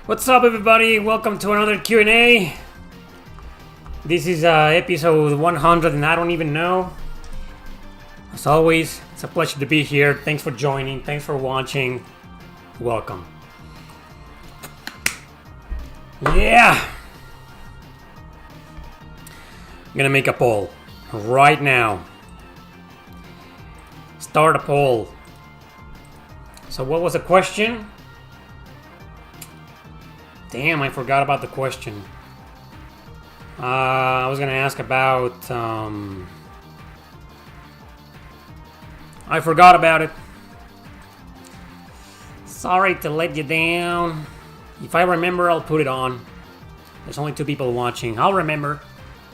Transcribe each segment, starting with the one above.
What's up, everybody? Welcome to another Q&A. This is episode 100 and I don't even know. As always, it's a pleasure to be here. Thanks for joining. Thanks for watching. Welcome. Yeah! I'm gonna make a poll right now. Start a poll. So what was the question? Damn, I forgot about the question. I was gonna ask about... I forgot about it. Sorry to let you down. If I remember, I'll put it on. There's only 2 people watching. I'll remember.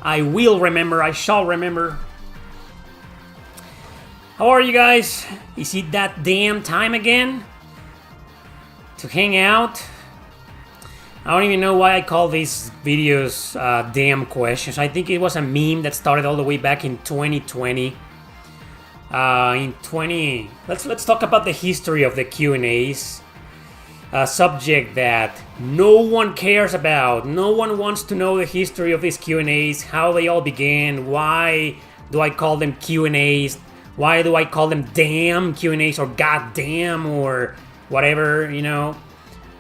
I will remember. I shall remember. How are you guys? Is it that damn time again? To hang out? I don't even know why I call these videos damn questions. I think it was a meme that started all the way back in 2020. Let's talk about the history of the Q&As. A subject that no one cares about. No one wants to know the history of these Q&As, how they all began, why do I call them Q&As, why do I call them damn Q&As or goddamn or whatever, you know.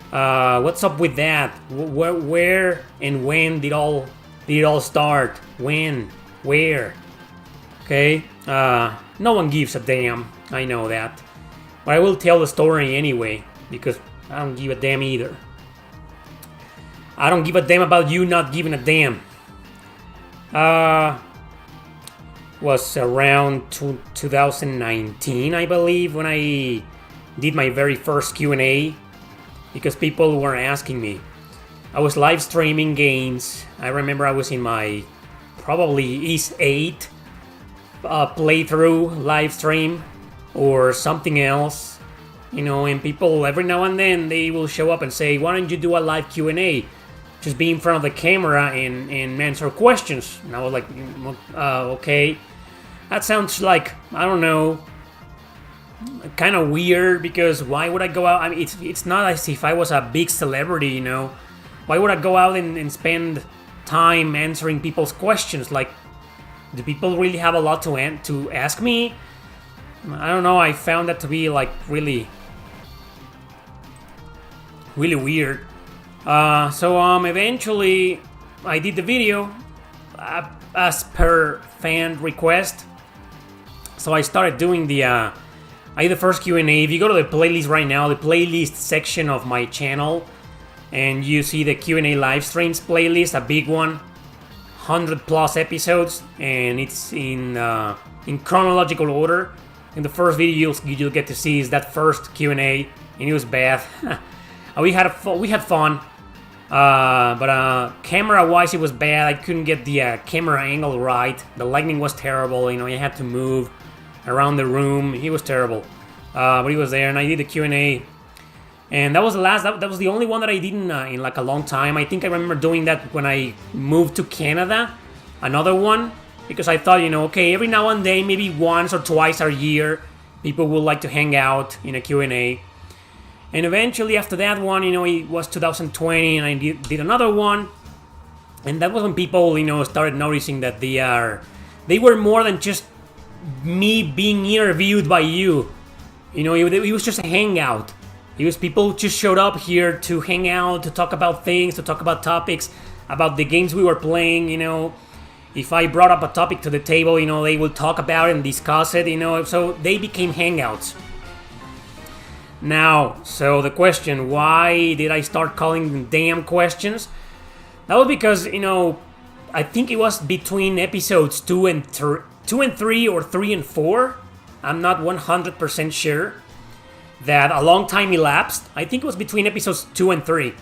What's up with that? Where and when did it all start? When? Where? Okay. No one gives a damn. I know that. But I will tell the story anyway, because I don't give a damn either. I don't give a damn about you not giving a damn. Was around 2019, I believe, when I did my very first Q&A. Because people were asking me. I was live streaming games. I remember I was in my probably East 8 playthrough live stream or something else, you know, and people every now and then they will show up and say, why don't you do a live Q&A? Just be in front of the camera and answer questions. And I was like, okay. That sounds like, I don't know, kind of weird, because why would I go out? I mean, it's not as if I was a big celebrity, you know. Why would I go out and spend time answering people's questions? Like, do people really have a lot to ask me? I don't know. I found that to be like really weird. So eventually I did the video as per fan request. So I started doing I did the first Q&A. If you go to the playlist right now, the playlist section of my channel, and you see the Q&A live streams playlist, a big one, 100 plus episodes, and it's in chronological order. In the first video you'll get to see is that first Q&A, and it was bad. we had fun, but camera-wise it was bad. I couldn't get the camera angle right. The lighting was terrible. You know, you had to move around the room. He was terrible, but he was there, and I did the Q&A, and that was the last. That was the only one that I did in like a long time. I think I remember doing that when I moved to Canada, another one, because I thought, you know, okay, every now and then, maybe once or twice a year, people would like to hang out in a Q&A. And eventually, after that one, you know, it was 2020, and I did another one, and that was when people, you know, started noticing that they were more than just me being interviewed by you. You know, it was just a hangout. It was people just showed up here to hang out, to talk about things, to talk about topics, about the games we were playing, you know. If I brought up a topic to the table, you know, they would talk about it and discuss it, you know. So they became hangouts. Now, so the question, why did I start calling them damn questions? That was because, you know, I think it was between episodes 2 and 3 or 3 and 4. I'm not 100% sure. That a long time elapsed. I think it was between episodes 2 and 3.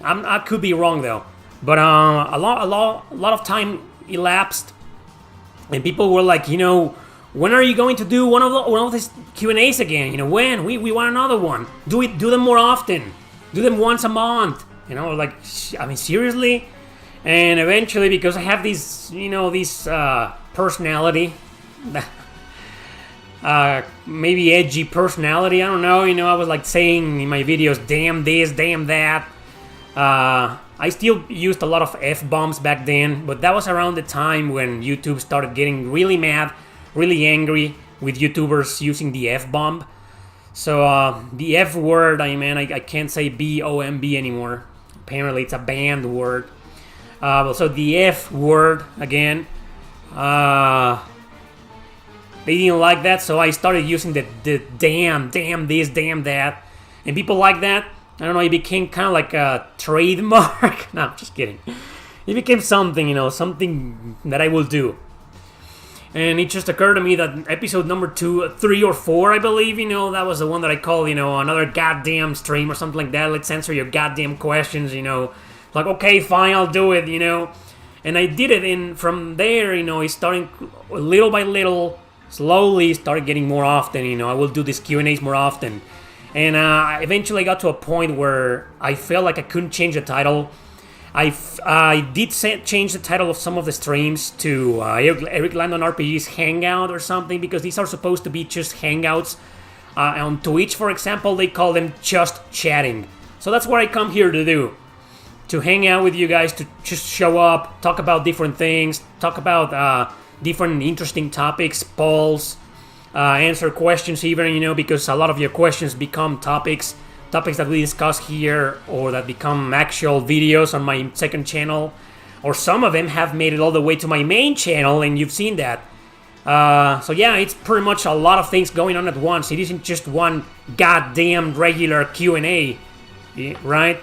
I could be wrong though. But a lot of time elapsed, and people were like, you know, when are you going to do one of these Q&As again? You know, when? We want another one. Do them more often. Do them once a month. You know, like, I mean, seriously? And eventually, because I have this, you know, this personality, maybe edgy personality, I don't know, you know, I was like saying in my videos, damn this, damn that. I still used a lot of F-bombs back then, but that was around the time when YouTube started getting really mad, really angry with YouTubers using the F-bomb. So the F word, I can't say B-O-M-B anymore. Apparently it's a banned word. So the F word, again, they didn't like that, so I started using the damn this, damn that. And people like that. I don't know, it became kind of like a trademark. No, just kidding. It became something, something that I will do. And it just occurred to me that episode number 2, 3, or 4, I believe, that was the one that I called, another goddamn stream or something like that. Let's answer your goddamn questions, Like, okay, fine, I'll do it, And I did it, and from there, it's starting little by little, slowly started getting more often, I will do these Q&As more often. And I eventually got to a point where I felt like I couldn't change the title. I did change the title of some of the streams to Erick Landon RPG's Hangout or something, because these are supposed to be just hangouts. On Twitch, for example, they call them just chatting. So that's what I come here to do. To hang out with you guys, to just show up, talk about different things, talk about different interesting topics, polls, answer questions even, because a lot of your questions become topics that we discuss here, or that become actual videos on my second channel, or some of them have made it all the way to my main channel, and you've seen that. So yeah, it's pretty much a lot of things going on at once. It isn't just one goddamn regular Q&A, right?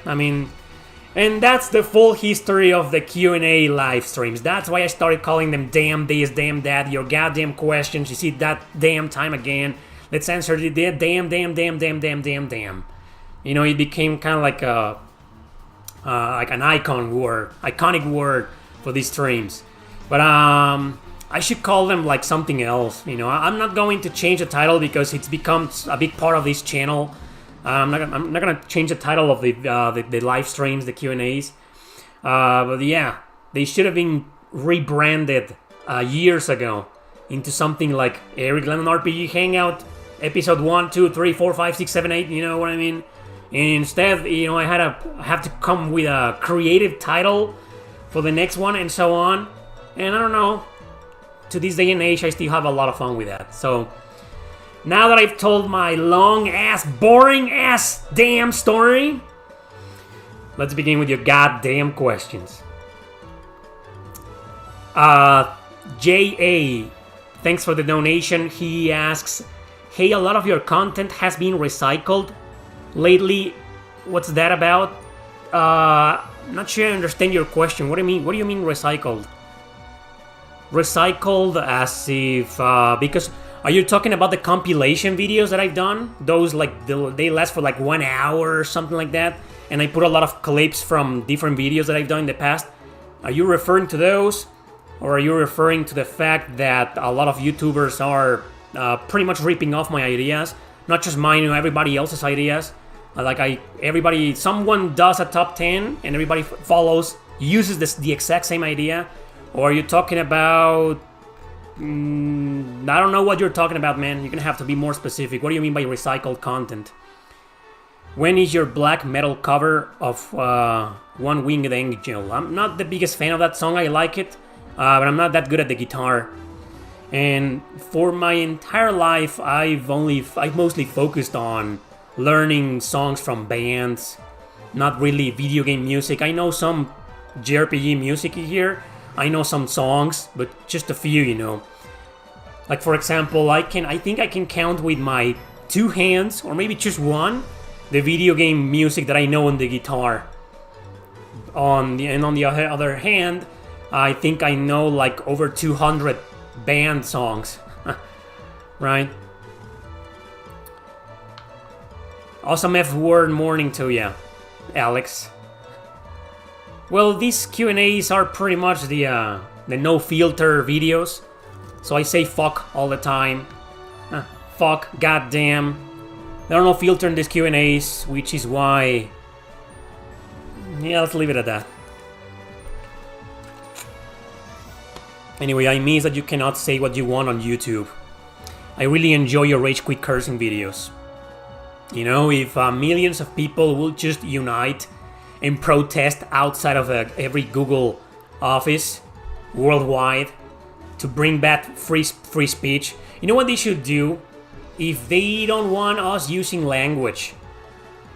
And that's the full history of the Q&A live streams. That's why I started calling them damn this, damn that, your goddamn questions. You see that damn time again. Let's answer the damn. It became kind of like an iconic word for these streams. But I should call them like something else. I'm not going to change the title because it's become a big part of this channel. I'm not gonna change the title of the live streams, the Q&As. But yeah, they should have been rebranded years ago into something like Erick Landon RPG Hangout, episode 1, 2, 3, 4, 5, 6, 7, 8. You know what I mean? And instead, I have to come with a creative title for the next one, and so on. And I don't know. To this day and age, I still have a lot of fun with that. So now that I've told my long-ass, boring-ass damn story, let's begin with your goddamn questions. J.A., thanks for the donation. He asks, hey, a lot of your content has been recycled lately. What's that about? Not sure I understand your question. What do you mean? What do you mean recycled? Recycled as if... because... Are you talking about the compilation videos that I've done? Those, they last for 1 hour or something like that. And I put a lot of clips from different videos that I've done in the past. Are you referring to those? Or are you referring to the fact that a lot of YouTubers are pretty much ripping off my ideas? Not just mine, everybody else's ideas. Someone does a top 10 and everybody uses the exact same idea. Or are you talking about... I don't know what you're talking about, man. You're gonna have to be more specific. What do you mean by recycled content? When is your black metal cover of One Winged Angel? I'm not the biggest fan of that song. I like it, but I'm not that good at the guitar. And for my entire life, I've mostly focused on learning songs from bands, not really video game music. I know some JRPG music here. I know some songs, but just a few, Like, for example, I think I can count with my 2 hands, or maybe just one, the video game music that I know on the guitar. On the other hand, I think I know over 200 band songs, right? Awesome F-word morning to ya, Alex. Well, these Q&As are pretty much the no filter videos. So I say fuck all the time. Fuck, goddamn. There are no filter in these Q&As, which is why... Yeah, let's leave it at that. Anyway, I miss that you cannot say what you want on YouTube. I really enjoy your rage quit cursing videos. If millions of people will just unite and protest outside of every Google office worldwide to bring back free speech. You know what they should do? If they don't want us using language,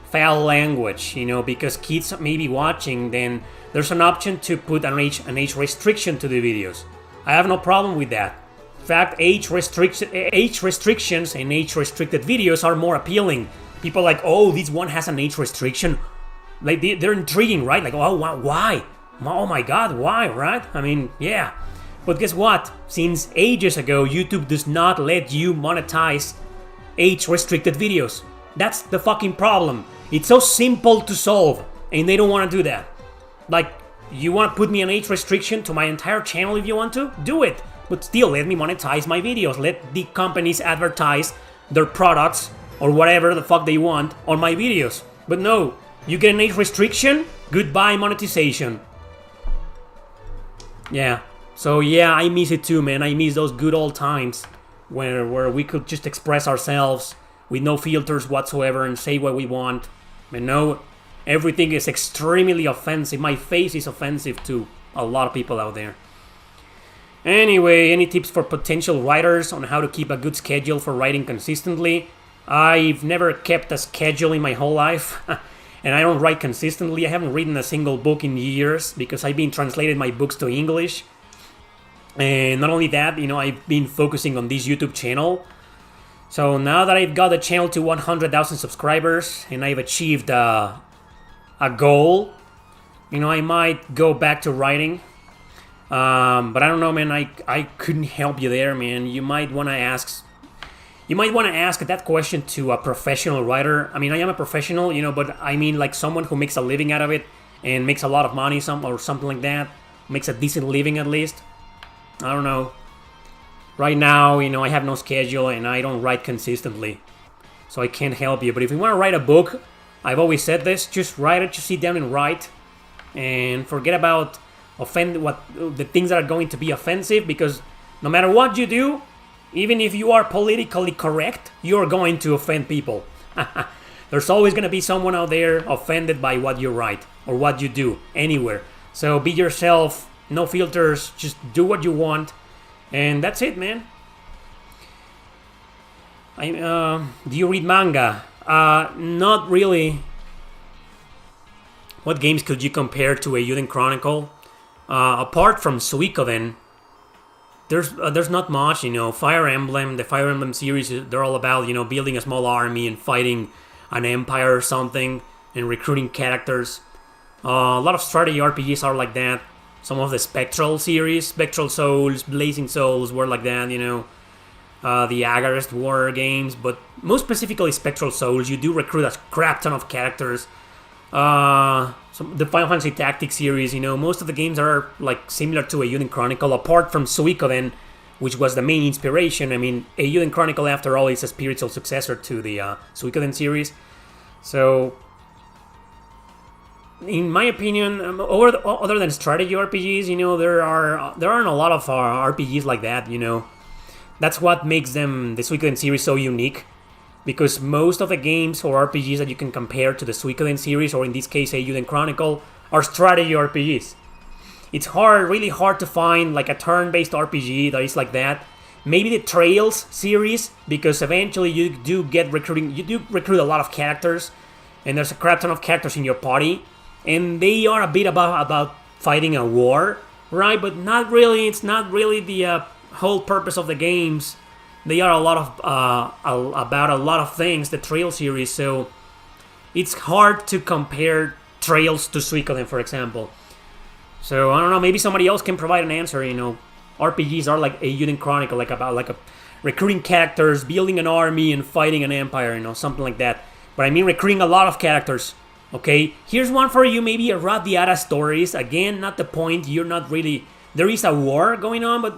foul language, because kids may be watching, then there's an option to put an age restriction to the videos. I have no problem with that. In fact, age restrictions and age restricted videos are more appealing. People are like, oh, this one has an age restriction. Like they're intriguing, right? Like, oh, why? Oh my God, why, right? I mean, yeah. But guess what? Since ages ago, YouTube does not let you monetize age-restricted videos. That's the fucking problem. It's so simple to solve, and they don't want to do that. Like, you want to put me an age restriction to my entire channel if you want to? Do it. But still, let me monetize my videos. Let the companies advertise their products or whatever the fuck they want on my videos. But no, you get an age restriction, goodbye monetization. Yeah. So yeah, I miss it too, man. I miss those good old times where we could just express ourselves with no filters whatsoever and say what we want. And no, everything is extremely offensive. My face is offensive to a lot of people out there. Anyway, any tips for potential writers on how to keep a good schedule for writing consistently? I've never kept a schedule in my whole life. And I don't write consistently. I haven't written a single book in years because I've been translating my books to English. And not only that, I've been focusing on this YouTube channel. So now that I've got the channel to 100,000 subscribers and I've achieved a goal, I might go back to writing. But I don't know, man. I couldn't help you there, man. You might want to ask that question to a professional writer. I mean, I am a professional, but I mean like someone who makes a living out of it and makes a lot of money, or something like that. Makes a decent living at least. I don't know. Right now, I have no schedule and I don't write consistently. So I can't help you. But if you want to write a book, I've always said this, just write it, just sit down and write. And forget about the things that are going to be offensive, because no matter what you do, even if you are politically correct, you're going to offend people. There's always going to be someone out there offended by what you write or what you do anywhere. So be yourself, no filters, just do what you want, and that's it, man. Do you read manga? Not really. What games could you compare to a Eiyuden Chronicle? Apart from Suikoden, there's not much, Fire Emblem, the Fire Emblem series, they're all about, building a small army and fighting an empire or something and recruiting characters. A lot of strategy RPGs are like that. Some of the Spectral series, Spectral Souls, Blazing Souls were like that, the Agarest War games, but most specifically Spectral Souls, you do recruit a crap ton of characters. The Final Fantasy Tactics series, most of the games are like similar to a Eiyuden Chronicle, apart from Suikoden, which was the main inspiration. I mean, a Eiyuden Chronicle, after all, is a spiritual successor to the Suikoden series. So, in my opinion, other than strategy RPGs, there aren't a lot of RPGs like that. That's what makes the Suikoden series so unique. Because most of the games or RPGs that you can compare to the Suikoden series, or in this case, Eiyuden Chronicle, are strategy RPGs. It's really hard to find like a turn-based RPG that is like that. Maybe the Trails series, because eventually you do recruit a lot of characters, and there's a crap ton of characters in your party, and they are a bit about fighting a war, right? But not really. It's not really the whole purpose of the games. They are about a lot of things, the Trail series, so it's hard to compare Trails to Suikoden, for example. So I don't know, maybe somebody else can provide an answer. RPGs are like a Eiyuden Chronicle, about recruiting characters, building an army, and fighting an empire, something like that. But I mean recruiting a lot of characters. Okay, here's one for you, maybe a Radiata Stories. Again, not the point. You're not really. There is a war going on, but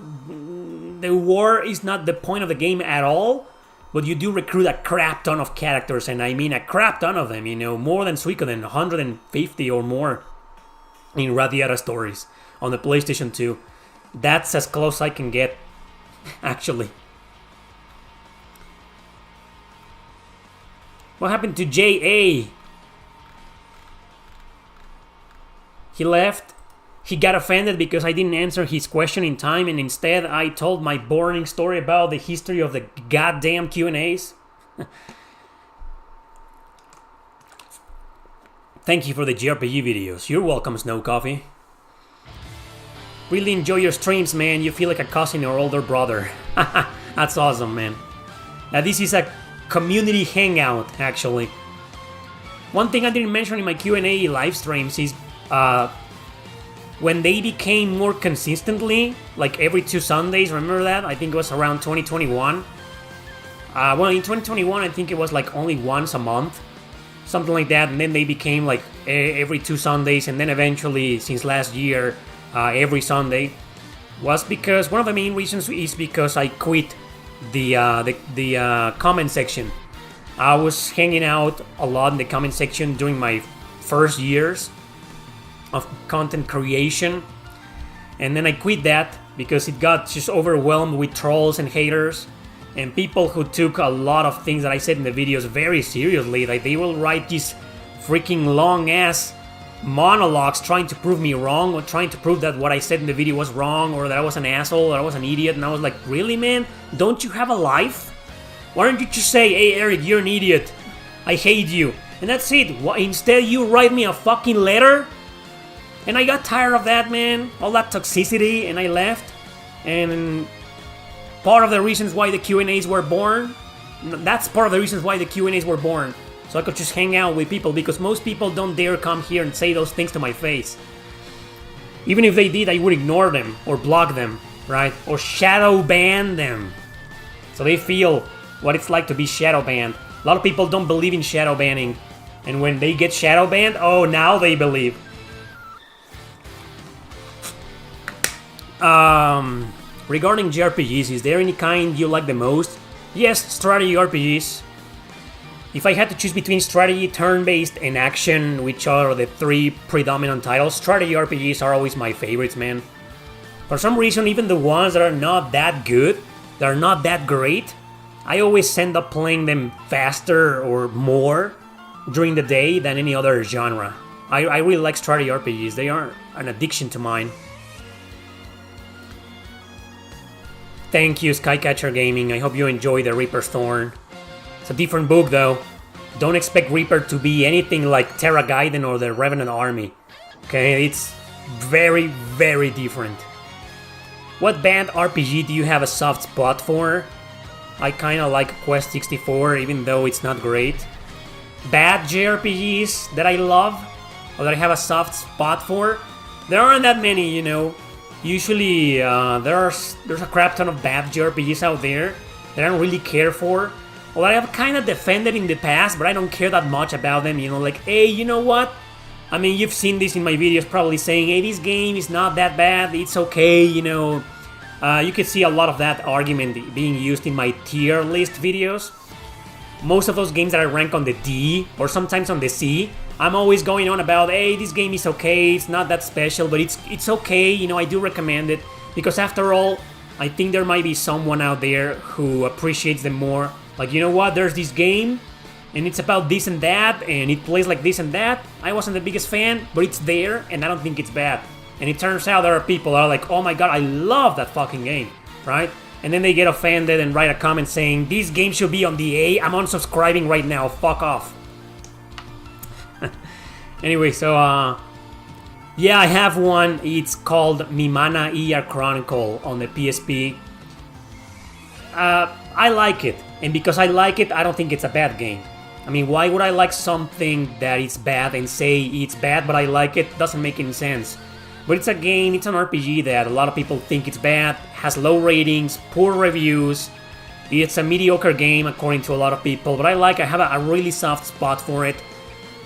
the war is not the point of the game at all. But you do recruit a crap ton of characters, and I mean a crap ton of them. More than Suikoden, 150 or more in Radiata Stories on the PlayStation 2. That's as close I can get, actually. What happened to JA? He left. He got offended because I didn't answer his question in time, and instead I told my boring story about the history of the goddamn Q&As. Thank you for the JRPG videos. You're welcome, Snow Coffee. Really enjoy your streams, man. You feel like a cousin or older brother. That's awesome, man. Now, this is a community hangout, actually. One thing I didn't mention in my Q&A live streams is when they became more consistently, like every 2 Sundays, remember that? I think it was around 2021. Well, in 2021, I think it was like only once a month. Something like that, and then they became like every 2 Sundays, and then eventually, since last year, every Sunday, was because one of the main reasons is because I quit the comment section. I was hanging out a lot in the comment section during my first years of content creation, and then I quit that because it got just overwhelmed with trolls and haters. And people who took a lot of things that I said in the videos very seriously. Like, they will write these freaking long-ass monologues trying to prove me wrong, or trying to prove that what I said in the video was wrong, or that I was an asshole, or I was an idiot. And I was like, really, man? Don't you have a life? Why don't you just say, hey, Eric, you're an idiot. I hate you. And that's it. Instead, you write me a fucking letter? And I got tired of that, man. All that toxicity, and I left. And part of the reasons why the Q&As were born. That's part of the reasons why the Q&As were born. So I could just hang out with people, because most people don't dare come here and say those things to my face. Even if they did, I would ignore them or block them, right? Or shadow ban them. So they feel what it's like to be shadow banned. A lot of people don't believe in shadow banning. And when they get shadow banned, oh, now they believe. Regarding JRPGs, is there any kind you like the most? Yes, strategy RPGs. If I had to choose between strategy, turn-based, and action, which are the 3 predominant titles, strategy RPGs are always my favorites, man. For some reason, even the ones that are not that good, that are not that great, I always end up playing them faster or more during the day than any other genre. I really like strategy RPGs. They are an addiction to mine. Thank you, Skycatcher Gaming. I hope you enjoy the Reaper's Thorn. It's a different book, though. Don't expect Reaper to be anything like Terra Gaiden or the Revenant Army. Okay, it's very, very different. What band RPG do you have a soft spot for? I kinda like Quest 64, even though it's not great. Bad JRPGs that I love, or that I have a soft spot for? There aren't that many, you know. Usually, there's a crap ton of bad JRPGs out there that I don't really care for. Well, I have kind of defended in the past, but I don't care that much about them, you know, like, hey, you know what? I mean, you've seen this in my videos probably saying, hey, this game is not that bad, it's okay, you know. You can see a lot of that argument being used in my tier list videos. Most of those games that I rank on the D, or sometimes on the C, I'm always going on about, hey, this game is okay, it's not that special, but it's okay, you know, I do recommend it. Because after all, I think there might be someone out there who appreciates them more. Like, you know what, there's this game, and it's about this and that, and it plays like this and that. I wasn't the biggest fan, but it's there, and I don't think it's bad. And it turns out there are people that are like, oh my god, I love that fucking game, right? And then they get offended and write a comment saying, this game should be on the A, I'm unsubscribing right now, fuck off. Anyway, so, yeah, I have one. It's called Mimana ER Chronicle on the PSP. I like it. And because I like it, I don't think it's a bad game. I mean, why would I like something that is bad and say it's bad, but I like it? Doesn't make any sense. But it's a game, it's an RPG that a lot of people think it's bad, has low ratings, poor reviews. It's a mediocre game according to a lot of people, but I have a really soft spot for it.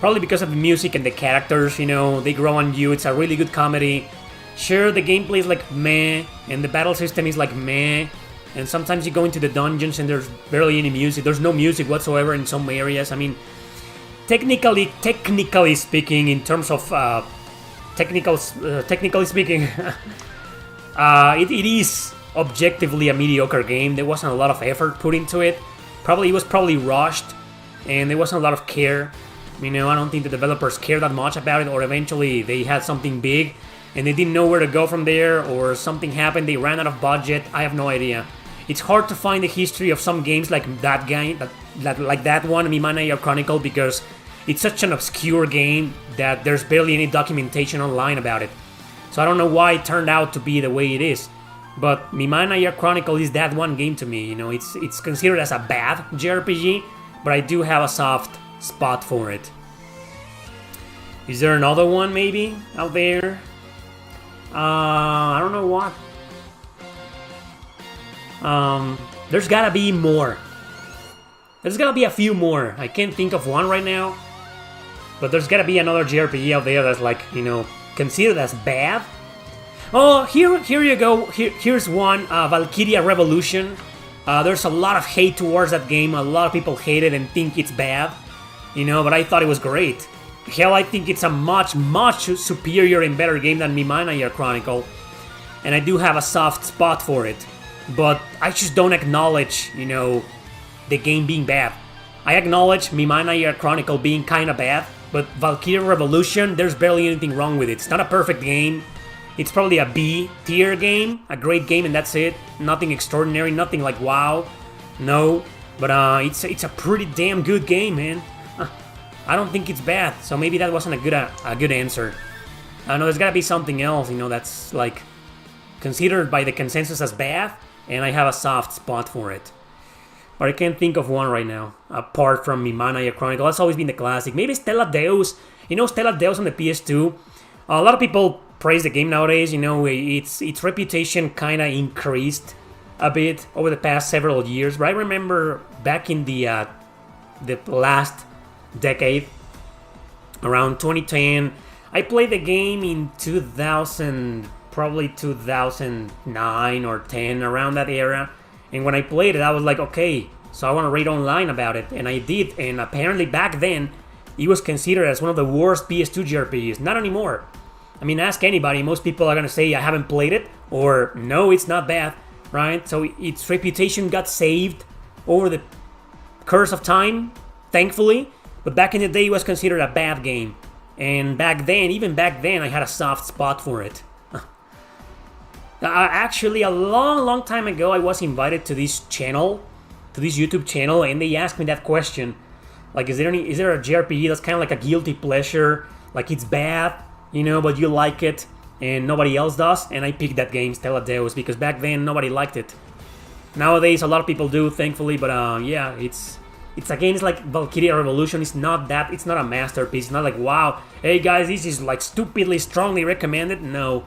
Probably because of the music and the characters, you know, they grow on you, it's a really good comedy. Sure, the gameplay is like meh, and the battle system is like meh, and sometimes you go into the dungeons and there's barely any music, there's no music whatsoever in some areas. I mean, technically speaking, in terms of technically speaking, it is objectively a mediocre game. There wasn't a lot of effort put into it. It was probably rushed, and there wasn't a lot of care. You know, I don't think the developers care that much about it, or eventually they had something big and they didn't know where to go from there, or something happened, they ran out of budget. I have no idea. It's hard to find the history of some games like that game, like that one, Mimana Chronicle, because it's such an obscure game that there's barely any documentation online about it. So I don't know why it turned out to be the way it is. But Mimana Chronicle is that one game to me. You know, it's considered as a bad JRPG, but I do have a soft spot for it. Is there another one maybe out there? I don't know what. There's gotta be more. There's gotta be a few more. I can't think of one right now. But there's gotta be another JRPG out there that's like, you know, considered as bad. Oh, here you go. Here's one, Valkyria Revolution. There's a lot of hate towards that game. A lot of people hate it and think it's bad. You know, but I thought it was great. Hell, I think it's a much superior and better game than Mimana Chronicle. And I do have a soft spot for it. But I just don't acknowledge, you know, the game being bad. I acknowledge Mimana Chronicle being kinda bad, but Valkyria Revolution, there's barely anything wrong with it. It's not a perfect game. It's probably a B tier game, a great game, and that's it. Nothing extraordinary, nothing like wow. No, but it's a pretty damn good game, man. I don't think it's bad, so maybe that wasn't a good answer. I know there's gotta be something else, you know, that's like considered by the consensus as bad, and I have a soft spot for it. But I can't think of one right now, apart from Mimana Chronicle. That's always been the classic. Maybe Stella Deus. You know, Stella Deus on the PS2. A lot of people praise the game nowadays. You know, its reputation kind of increased a bit over the past several years. But I remember back in the last decade, around 2010, I played the game in 2000, probably 2009 or 10, around that era. And when I played it, I was like, okay, so I want to read online about it. And I did, and apparently back then, it was considered as one of the worst PS2 JRPGs. Not anymore. I mean, ask anybody, most people are going to say, I haven't played it, or no, it's not bad, right? So its reputation got saved over the course of time, thankfully. But back in the day, it was considered a bad game. And back then, even back then, I had a soft spot for it. Actually, a long time ago, I was invited to this channel, to this YouTube channel, and they asked me that question. Like, is there a JRPG that's kind of like a guilty pleasure? Like, it's bad, you know, but you like it, and nobody else does? And I picked that game, Stella Deus, because back then, nobody liked it. Nowadays, a lot of people do, thankfully, but yeah, it's a game, it's like Valkyria Revolution. It's not a masterpiece. It's not like, wow, hey guys, this is like stupidly strongly recommended. No.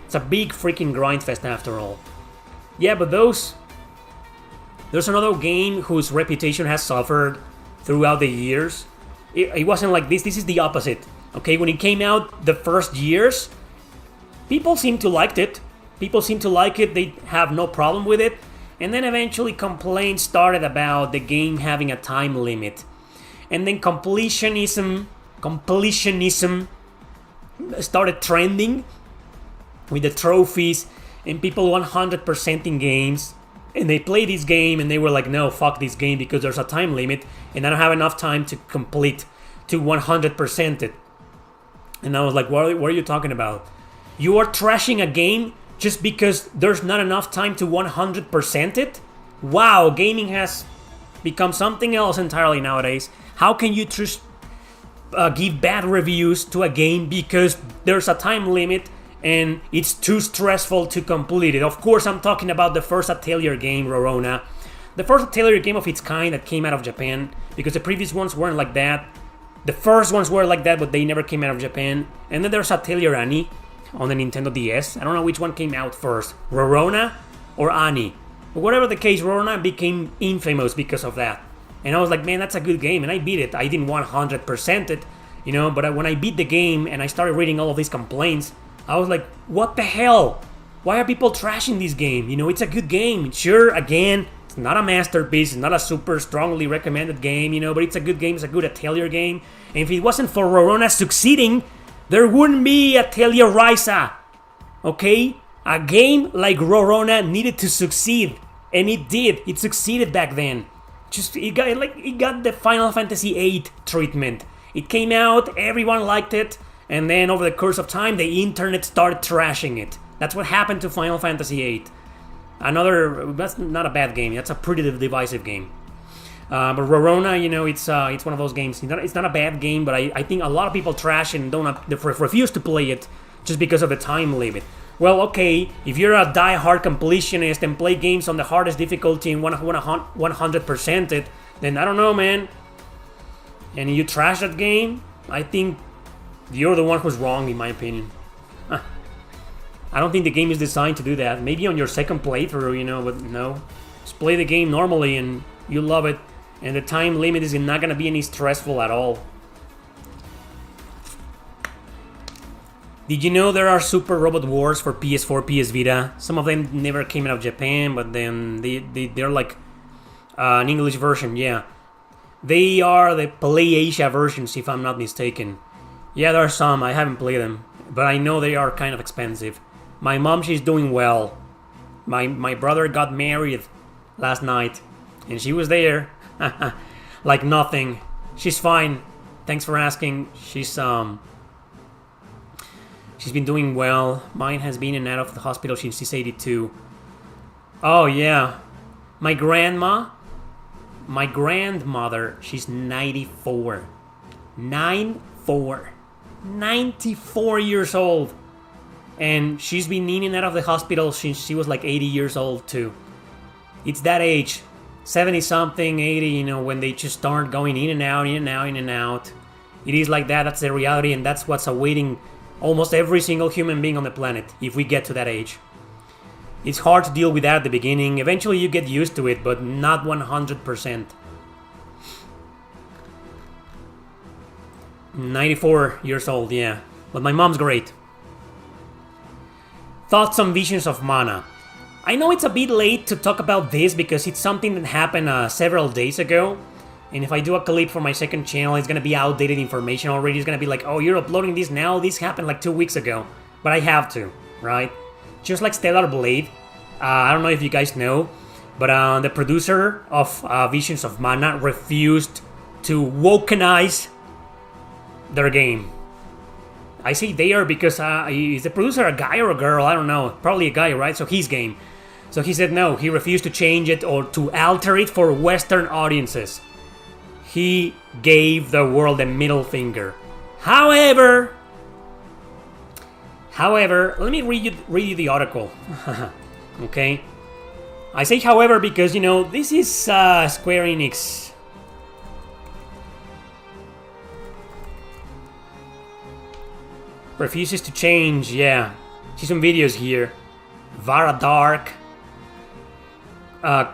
It's a big freaking grind fest after all. Yeah, but there's another game whose reputation has suffered throughout the years. It wasn't like this. This is the opposite. Okay, when it came out the first years, people seemed to like it. They have no problem with it. And then eventually complaints started about the game having a time limit. And then completionism started trending with the trophies and people 100%ing games. And they played this game and they were like, no, fuck this game because there's a time limit and I don't have enough time to complete, to 100% it. And I was like, what are you talking about? You are trashing a game just because there's not enough time to 100% it? Wow, gaming has become something else entirely nowadays. How can you just give bad reviews to a game because there's a time limit and it's too stressful to complete it? Of course, I'm talking about the first Atelier game, Rorona. The first Atelier game of its kind that came out of Japan, because the previous ones weren't like that. The first ones were like that, but they never came out of Japan. And then there's Atelier Annie on the Nintendo DS. I don't know which one came out first, Rorona or Annie. But whatever the case, Rorona became infamous because of that. And I was like, man, that's a good game, and I beat it. I didn't 100% it, you know, but when I beat the game and I started reading all of these complaints, I was like, what the hell? Why are people trashing this game? You know, it's a good game. Sure, again, it's not a masterpiece. It's not a super strongly recommended game, you know, but it's a good game. It's a good Atelier game. And if it wasn't for Rorona succeeding, there wouldn't be Atelier Ryza. Okay? A game like Rorona needed to succeed. And it did. It succeeded back then. It got the Final Fantasy VIII treatment. It came out, everyone liked it, and then over the course of time, the internet started trashing it. That's what happened to Final Fantasy VIII. That's not a bad game. That's a pretty divisive game. But Rorona, it's one of those games. It's not a bad game, but I think a lot of people trash it and refuse to play it just because of the time limit. Well, okay, if you're a die-hard completionist and play games on the hardest difficulty and want to 100% it, then I don't know, man. And you trash that game, I think you're the one who's wrong, in my opinion. I don't think the game is designed to do that. Maybe on your second playthrough, but no. Just play the game normally and you love it. And the time limit is not going to be any stressful at all. Did you know there are Super Robot Wars for PS4, PS Vita? Some of them never came out of Japan, but then they're like an English version, yeah. They are the PlayAsia versions, if I'm not mistaken. Yeah, there are some. I haven't played them, but I know they are kind of expensive. My mom, she's doing well. My brother got married last night, and she was there. Like nothing. She's fine. Thanks for asking. She's been doing well. Mine has been in and out of the hospital since she's 82. Oh yeah. My grandmother, she's 94. 94 years old. And she's been in and out of the hospital since she was like 80 years old too. It's that age. 70 something, 80, when they just start going in and out, in and out, in and out. It is like that, that's the reality, and that's what's awaiting almost every single human being on the planet, if we get to that age. It's hard to deal with that at the beginning. Eventually you get used to it, but not 100%. 94 years old, yeah. But my mom's great. Thoughts on Visions of Mana. I know it's a bit late to talk about this because it's something that happened several days ago. And if I do a clip for my second channel, it's gonna be outdated information already. It's gonna be like, oh, you're uploading this now? This happened like 2 weeks ago. But I have to, right? Just like Stellar Blade. I don't know if you guys know, but the producer of Visions of Mana refused to wokenize their game. I say they are because is the producer a guy or a girl? I don't know. Probably a guy, right? So his game. So he said no, he refused to change it or to alter it for Western audiences. He gave the world a middle finger. However, let me read you the article. Okay? I say however because, this is Square Enix. Refuses to change, yeah. See some videos here. Vara Dark.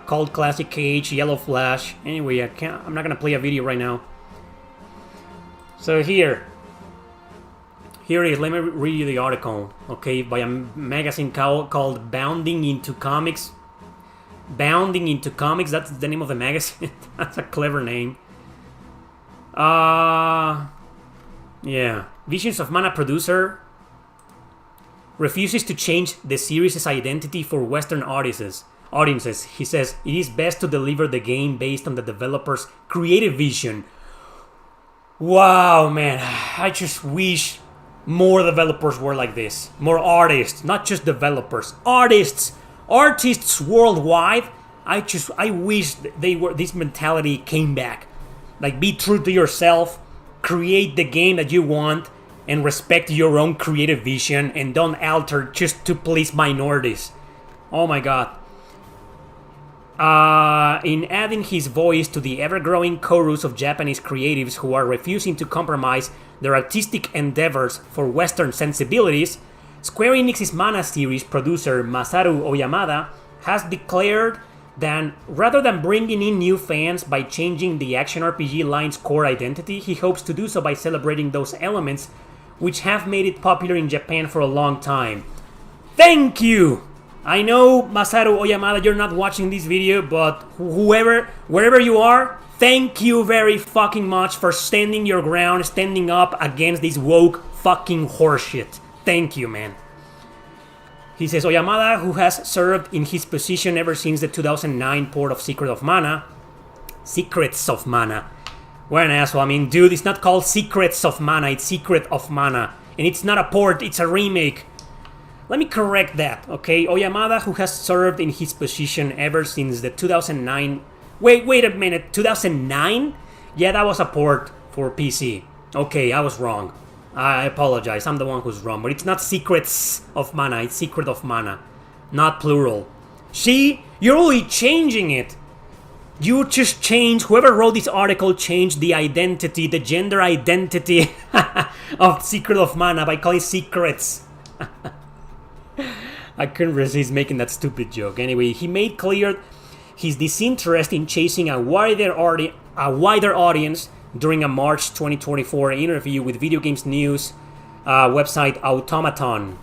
Cult Classic Cage, Yellow Flash. Anyway, I'm not gonna play a video right now. So here it is. Let me read you the article, okay, by a magazine called Bounding Into Comics. Bounding Into Comics, that's the name of the magazine. That's a clever name. Yeah. Visions of Mana producer refuses to change the series' identity for Western audiences. He says it is best to deliver the game based on the developer's creative vision. Wow, man. I just wish more developers were like this. More artists, not just developers. Artists worldwide. I wish this mentality came back. Like, be true to yourself, create the game that you want, and respect your own creative vision, and don't alter just to please minorities. Oh my god. In adding his voice to the ever-growing chorus of Japanese creatives who are refusing to compromise their artistic endeavors for Western sensibilities, Square Enix's Mana series producer Masaru Oyamada has declared that rather than bringing in new fans by changing the action RPG line's core identity, he hopes to do so by celebrating those elements which have made it popular in Japan for a long time. Thank you! I know, Masaru Oyamada, you're not watching this video, but wherever you are, thank you very fucking much for standing your ground, standing up against this woke fucking horseshit. Thank you, man. He says, Oyamada, who has served in his position ever since the 2009 port of Secrets of Mana, What an asshole. I mean, dude, it's not called Secrets of Mana, it's Secret of Mana. And it's not a port, it's a remake. Let me correct that, okay? Oyamada, who has served in his position ever since the 2009... Wait a minute, 2009? Yeah, that was a port for PC. Okay, I was wrong. I apologize, I'm the one who's wrong. But it's not Secrets of Mana, it's Secret of Mana. Not plural. See? You're only changing it. You just changed, whoever wrote this article changed the identity, the gender identity of Secret of Mana by calling Secrets. I couldn't resist making that stupid joke. Anyway, he made clear his disinterest in chasing a wider audience during a March 2024 interview with video games news website Automaton.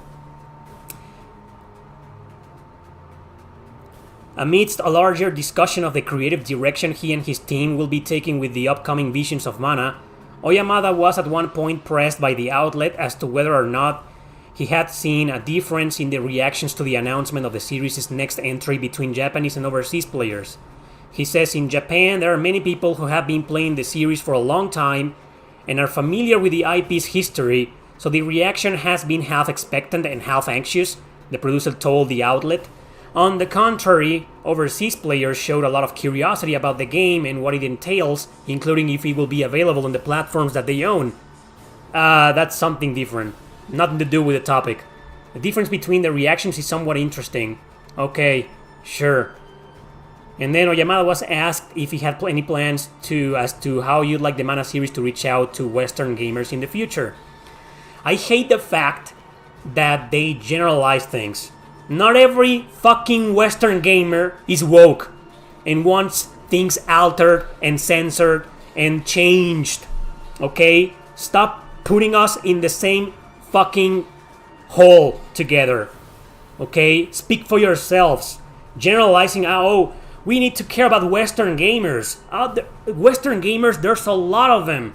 Amidst a larger discussion of the creative direction he and his team will be taking with the upcoming Visions of Mana, Oyamada was at one point pressed by the outlet as to whether or not he had seen a difference in the reactions to the announcement of the series' next entry between Japanese and overseas players. He says in Japan there are many people who have been playing the series for a long time and are familiar with the IP's history, so the reaction has been half expectant and half anxious, the producer told the outlet. On the contrary, overseas players showed a lot of curiosity about the game and what it entails, including if it will be available on the platforms that they own. That's something different. Nothing to do with the topic. The difference between the reactions is somewhat interesting. Okay, sure. And then Oyamada was asked if he had any plans as to how you'd like the Mana series to reach out to Western gamers in the future. I hate the fact that they generalize things. Not every fucking Western gamer is woke and wants things altered and censored and changed. Okay? Stop putting us in the same fucking hole together. Okay? Speak for yourselves. Generalizing, we need to care about Western gamers. Western gamers, there's a lot of them.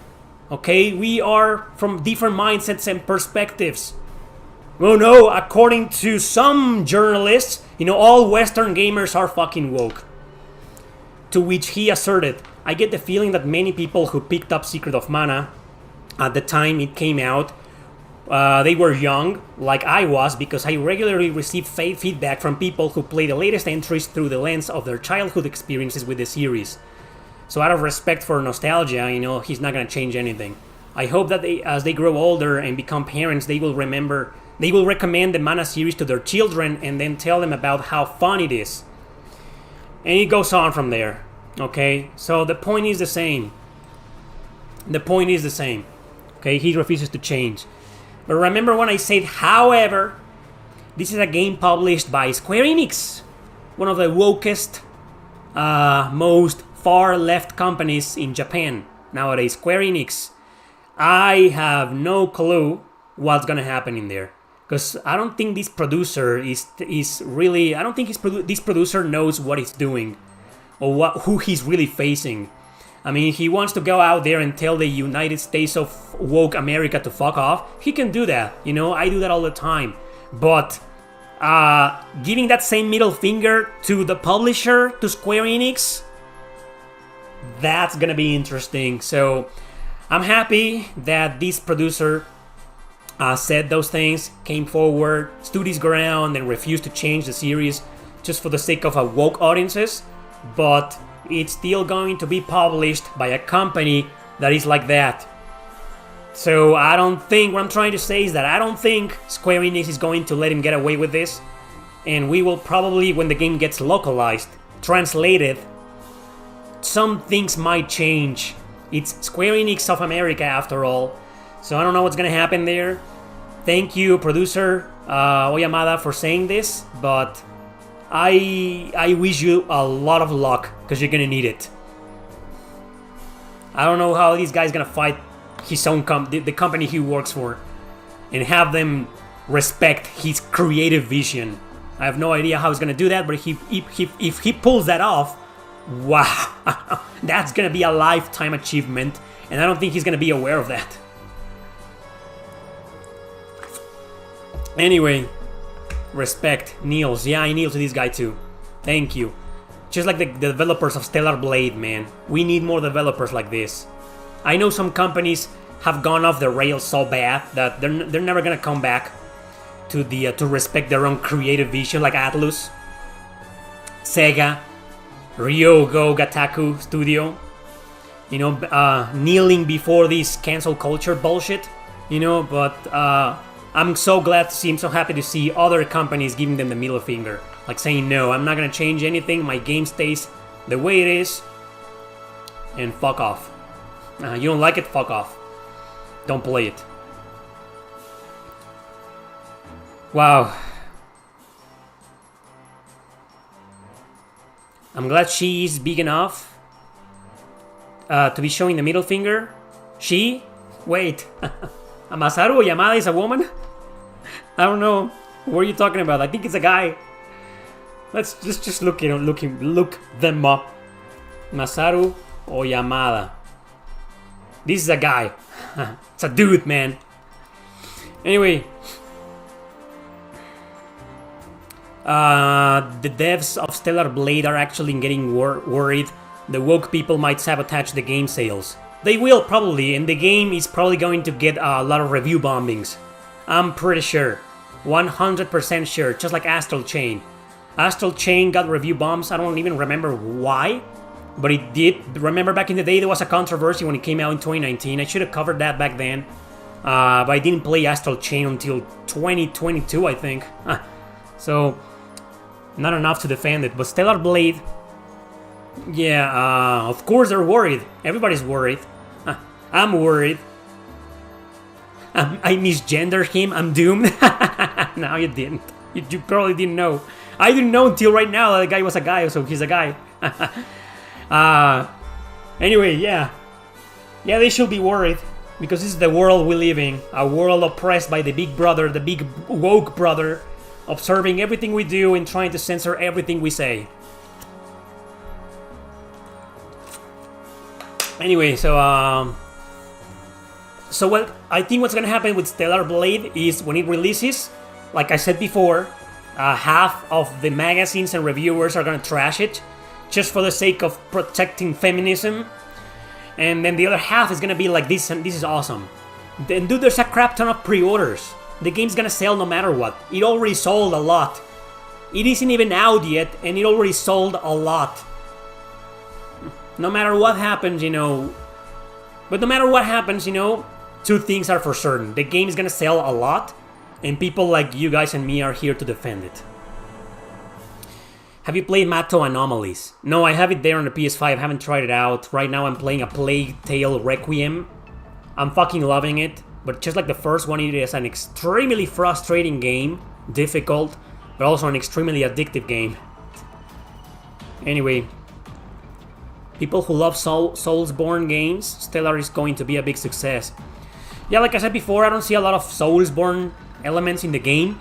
Okay? We are from different mindsets and perspectives. Oh no, according to some journalists, all Western gamers are fucking woke. To which he asserted, I get the feeling that many people who picked up Secret of Mana at the time it came out, they were young, like I was, because I regularly receive feedback from people who play the latest entries through the lens of their childhood experiences with the series. So out of respect for nostalgia, he's not gonna change anything. I hope that as they grow older and become parents, they will recommend the Mana series to their children and then tell them about how fun it is. And it goes on from there. Okay? So the point is the same. Okay? He refuses to change. But remember when I said, however, this is a game published by Square Enix, one of the wokest, most far-left companies in Japan nowadays. Square Enix. I have no clue what's gonna happen in there. Because I don't think this producer is really... I don't think this producer knows what he's doing. Or who he's really facing. I mean, he wants to go out there and tell the United States of woke America to fuck off. He can do that. I do that all the time. But giving that same middle finger to the publisher, to Square Enix, that's gonna be interesting. So I'm happy that this producer said those things, came forward, stood his ground, and refused to change the series just for the sake of woke audiences. But it's still going to be published by a company that is like that. So I don't think, what I'm trying to say is that I don't think Square Enix is going to let him get away with this. And we will probably, when the game gets localized, translated, some things might change. It's Square Enix of America after all. So I don't know what's gonna happen there. Thank you, producer Oyamada, for saying this, but I wish you a lot of luck, because you're gonna need it. I don't know how this guy's gonna fight his own the company he works for, and have them respect his creative vision. I have no idea how he's gonna do that, but if he pulls that off, wow, that's gonna be a lifetime achievement, and I don't think he's gonna be aware of that. Anyway, respect, Niels. Yeah, I kneel to this guy too. Thank you. Just like the developers of Stellar Blade, man. We need more developers like this. I know some companies have gone off the rails so bad that they're never gonna come back to to respect their own creative vision, like Atlus, Sega, Ryogo Gataku Studio. You know, kneeling before this cancel culture bullshit. You know, but I'm so glad to see, I'm so happy to see other companies giving them the middle finger. Like saying, no, I'm not gonna change anything, my game stays the way it is, and fuck off. You don't like it, fuck off. Don't play it. Wow. I'm glad she is big enough to be showing the middle finger. She? Wait. Masaru Yamada is a woman? I don't know. What are you talking about? I think it's a guy. Let's just look them up. Masaru Oyamada. This is a guy. It's a dude, man. Anyway. The devs of Stellar Blade are actually getting worried. The woke people might sabotage the game sales. They will, probably, and the game is probably going to get a lot of review bombings. I'm pretty sure. 100% sure, just like Astral Chain. Astral Chain got review bombs, I don't even remember why, but it did. Remember back in the day there was a controversy when it came out in 2019, I should have covered that back then. But I didn't play Astral Chain until 2022, I think. So, not enough to defend it, but Stellar Blade... Yeah, of course they're worried. Everybody's worried. I'm worried. I misgendered him. I'm doomed. No, you didn't. You probably didn't know. I didn't know until right now that the guy was a guy, so he's a guy. Anyway, yeah. Yeah, they should be worried. Because this is the world we live in. A world oppressed by the big brother, the big woke brother, observing everything we do and trying to censor everything we say. Anyway, so what I think what's gonna happen with Stellar Blade is when it releases, like I said before, half of the magazines and reviewers are gonna trash it, just for the sake of protecting feminism, and then the other half is gonna be like, this is awesome. And dude, there's a crap ton of pre-orders. The game's gonna sell no matter what. It already sold a lot. It isn't even out yet, and it already sold a lot. No matter what happens, you know... But no matter what happens, you know, two things are for certain. The game is gonna sell a lot, and people like you guys and me are here to defend it. Have you played Mato Anomalies? No, I have it there on the PS5, I haven't tried it out. Right now I'm playing A Plague Tale Requiem. I'm fucking loving it, but just like the first one, it is an extremely frustrating game. Difficult, but also an extremely addictive game. Anyway... People who love Soulsborne games, Stellar is going to be a big success. Yeah, like I said before, I don't see a lot of Soulsborne elements in the game.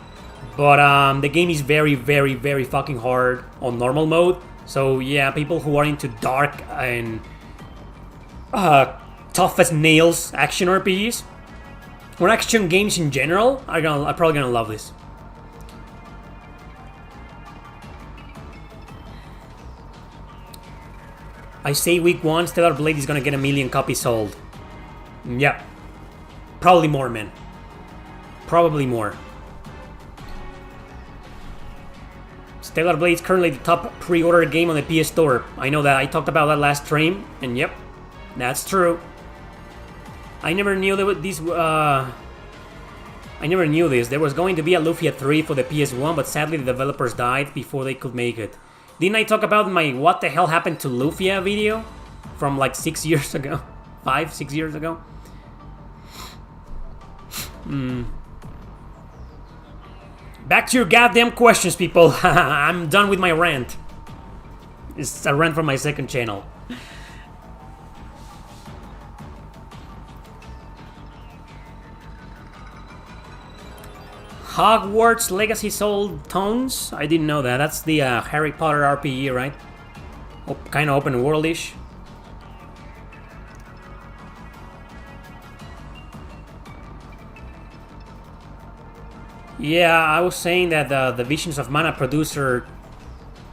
But the game is very, very, very fucking hard on normal mode. So yeah, people who are into dark and tough as nails action RPGs, or action games in general, are probably gonna love this. I say week 1, Stellar Blade is gonna get 1 million copies sold. Yeah. Probably more, man. Probably more. Stellar Blade is currently the top pre-order game on the PS Store. I know that. I talked about that last stream, and yep, that's true. I never knew that this... I never knew this. There was going to be a Lufia 3 for the PS1, but sadly the developers died before they could make it. Didn't I talk about my what the hell happened to Lufia video? From like 6 years ago? 5-6 years ago? Back to your goddamn questions, people. I'm done with my rant. It's a rant from my second channel. Hogwarts Legacy sold tons? I didn't know that. That's the Harry Potter RPG, right? Kind of open world-ish. Yeah, I was saying that the Visions of Mana producer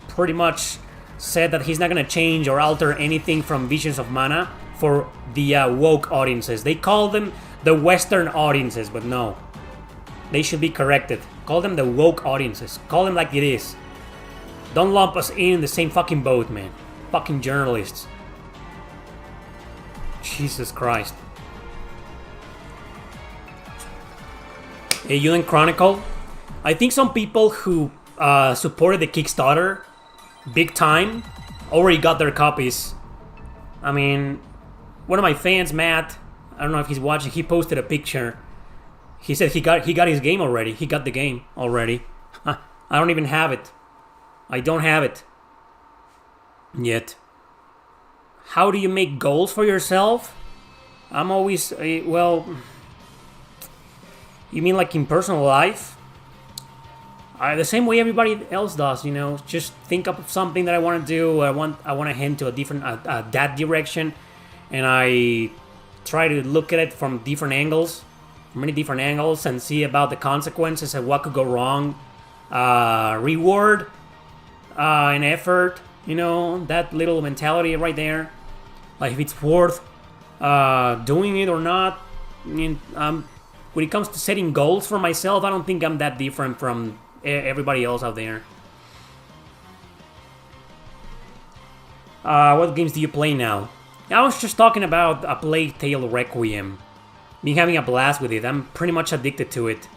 pretty much said that he's not gonna change or alter anything from Visions of Mana for the woke audiences. They call them the Western audiences, but no. They should be corrected. Call them the woke audiences. Call them like it is. Don't lump us in the same fucking boat, man. Fucking journalists. Jesus Christ. Hey, Yulin Chronicle. I think some people who supported the Kickstarter big time already got their copies. I mean, one of my fans, Matt, I don't know if he's watching, he posted a picture. He said he got his game already. He got the game already. I don't even have it. I don't have it yet. How do you make goals for yourself? I'm always, well, you mean like in personal life? The same way everybody else does, you know. Just think up of something that I want to do. I want to head to a different that direction, and I try to look at it from different angles, many different angles, and see about the consequences and what could go wrong. Reward and effort, you know, that little mentality right there. Like if it's worth doing it or not. I mean, when it comes to setting goals for myself, I don't think I'm that different from everybody else out there. What games do you play now? I was just talking about A Plague Tale Requiem. Been having a blast with it. I'm pretty much addicted to it.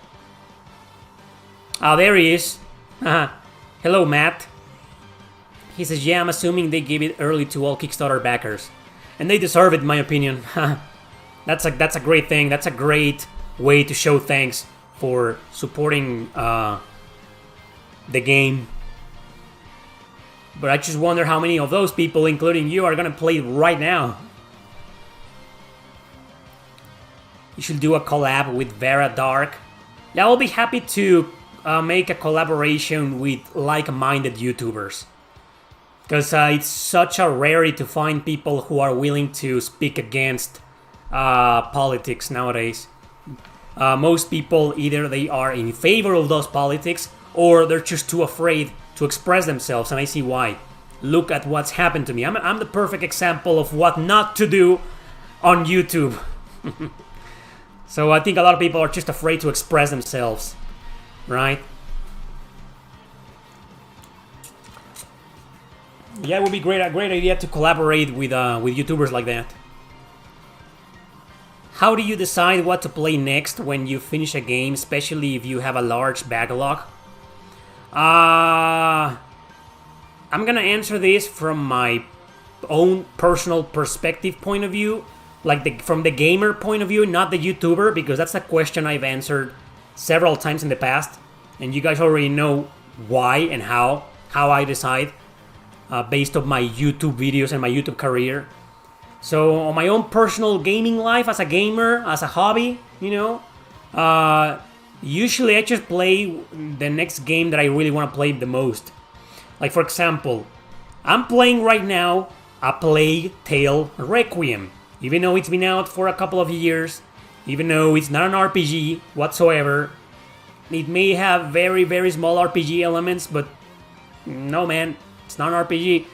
There he is. Hello, Matt. He says, yeah, I'm assuming they gave it early to all Kickstarter backers. And they deserve it, in my opinion. That's a great thing. That's a great way to show thanks for supporting the game. But I just wonder how many of those people, including you, are gonna play it right now. You should do a collab with Vera Dark. Yeah, I'll be happy to make a collaboration with like-minded YouTubers. Because it's such a rarity to find people who are willing to speak against politics nowadays. Most people, either they are in favor of those politics, or they're just too afraid to express themselves, and I see why. Look at what's happened to me. I'm the perfect example of what not to do on YouTube. So I think a lot of people are just afraid to express themselves, right? Yeah, it would be a great idea to collaborate with YouTubers like that. How do you decide what to play next when you finish a game, especially if you have a large backlog? I'm gonna answer this from my own personal perspective point of view, like from the gamer point of view, not the YouTuber, because that's a question I've answered several times in the past, and you guys already know why and how I decide based on my YouTube videos and my YouTube career. So on my own personal gaming life as a gamer, as a hobby, you know, usually I just play the next game that I really want to play the most. Like for example, I'm playing right now A Plague Tale Requiem. Even though it's been out for a couple of years, even though it's not an RPG whatsoever, it may have very, very small RPG elements, but no man, it's not an RPG.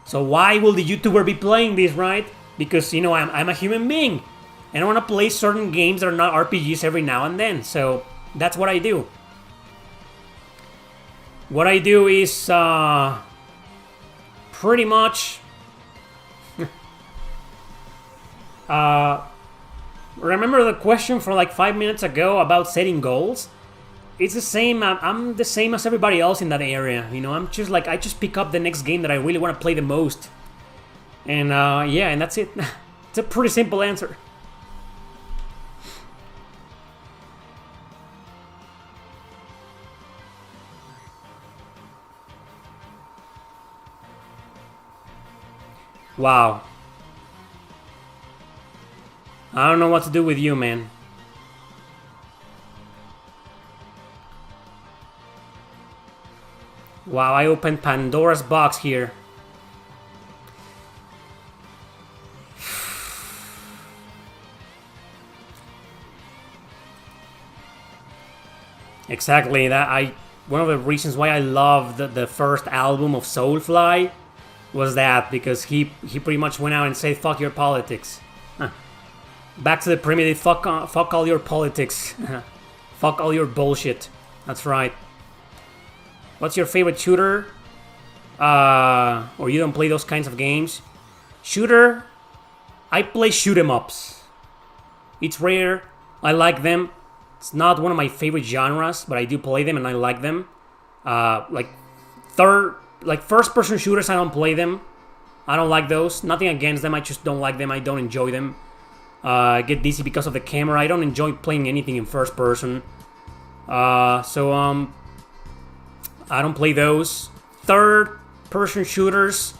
So why will the YouTuber be playing this, right? Because, you know, I'm a human being, and I want to play certain games that are not RPGs every now and then. So that's what I do. What I do is pretty much remember the question from like 5 minutes ago about setting goals? It's the same. I'm the same as everybody else in that area. You know, I'm just like, I just pick up the next game that I really want to play the most. And yeah, and that's it. It's a pretty simple answer. Wow. I don't know what to do with you, man. Wow, I opened Pandora's box here. Exactly, one of the reasons why I loved the first album of Soulfly was that, because he pretty much went out and said, fuck your politics. Back to the primitive. Fuck all your politics. Fuck all your bullshit. That's right. What's your favorite shooter? Or you don't play those kinds of games? Shooter? I play shoot 'em ups. It's rare. I like them. It's not one of my favorite genres, but I do play them and I like them. Like first-person shooters, I don't play them. I don't like those. Nothing against them. I just don't like them. I don't enjoy them. I get dizzy because of the camera. I don't enjoy playing anything in first person. So I don't play those. Third-person shooters,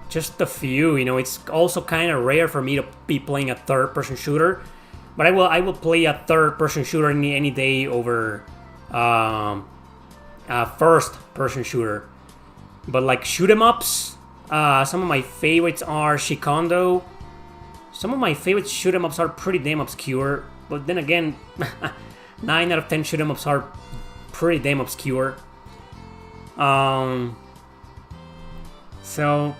just a few. You know, it's also kind of rare for me to be playing a third-person shooter. But I will play a third-person shooter any day over a first-person shooter. But like shoot 'em ups, some of my favorites are Shikondo. Some of my favorite shoot 'em ups are pretty damn obscure. But then again, 9 out of 10 shoot 'em ups are pretty damn obscure. So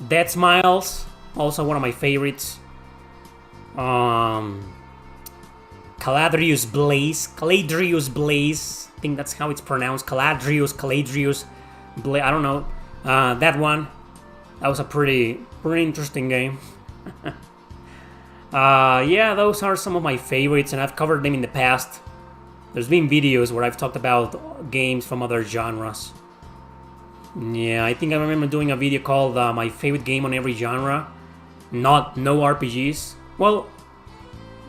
Dead Smiles, also one of my favorites. Caladrius Blaze, I think that's how it's pronounced. Caladrius, I don't know. That one, that was a pretty interesting game. Yeah, those are some of my favorites, and I've covered them in the past. There's been videos where I've talked about games from other genres. Yeah, I think I remember doing a video called my favorite game on every genre. No RPGs. Well,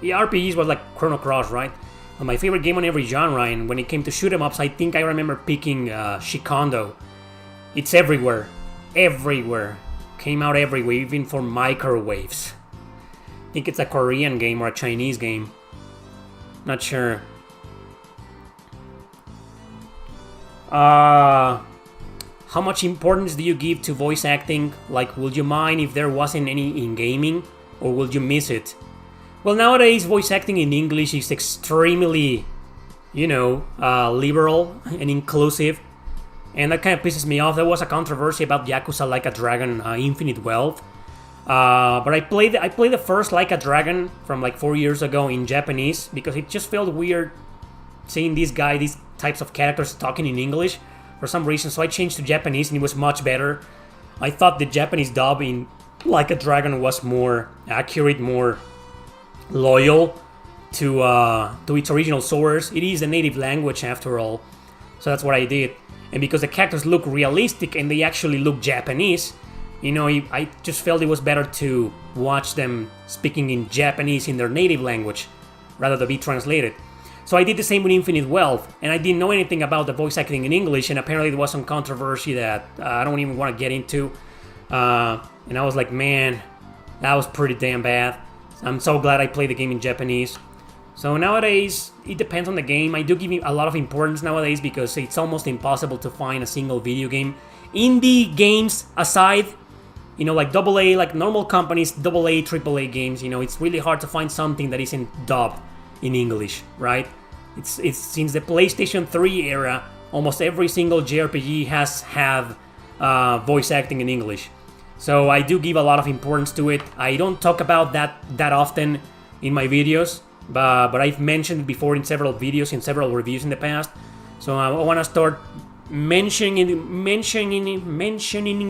yeah, RPGs was like Chrono Cross, right? But my favorite game on every genre, and when it came to shoot 'em ups, I think I remember picking Shikondo. It's everywhere. Came out everywhere, even for microwaves. I think it's a Korean game or a Chinese game. Not sure. How much importance do you give to voice acting? Like, would you mind if there wasn't any in gaming? Or would you miss it? Well, nowadays, voice acting in English is extremely, liberal and inclusive. And that kind of pisses me off. There was a controversy about Yakuza Like a Dragon Infinite Wealth. But I played the first Like a Dragon from like 4 years ago in Japanese because it just felt weird seeing these types of characters talking in English for some reason. So I changed to Japanese and it was much better. I thought the Japanese dub in Like a Dragon was more accurate, more loyal to its original source. It is the native language after all. So that's what I did. And because the characters look realistic and they actually look Japanese, I just felt it was better to watch them speaking in Japanese in their native language rather than be translated. So I did the same with Infinite Wealth, and I didn't know anything about the voice acting in English, and apparently there was some controversy that I don't even want to get into. And I was like, man, that was pretty damn bad. I'm so glad I played the game in Japanese. So nowadays, it depends on the game. I do give it a lot of importance nowadays because it's almost impossible to find a single video game. Indie games aside, like AA, like normal companies, AA, AAA games, it's really hard to find something that isn't dubbed in English, right? It's since the PlayStation 3 era, almost every single JRPG has had voice acting in English. So I do give a lot of importance to it. I don't talk about that often in my videos, but I've mentioned it before in several videos, in several reviews in the past. So I want to start mentioning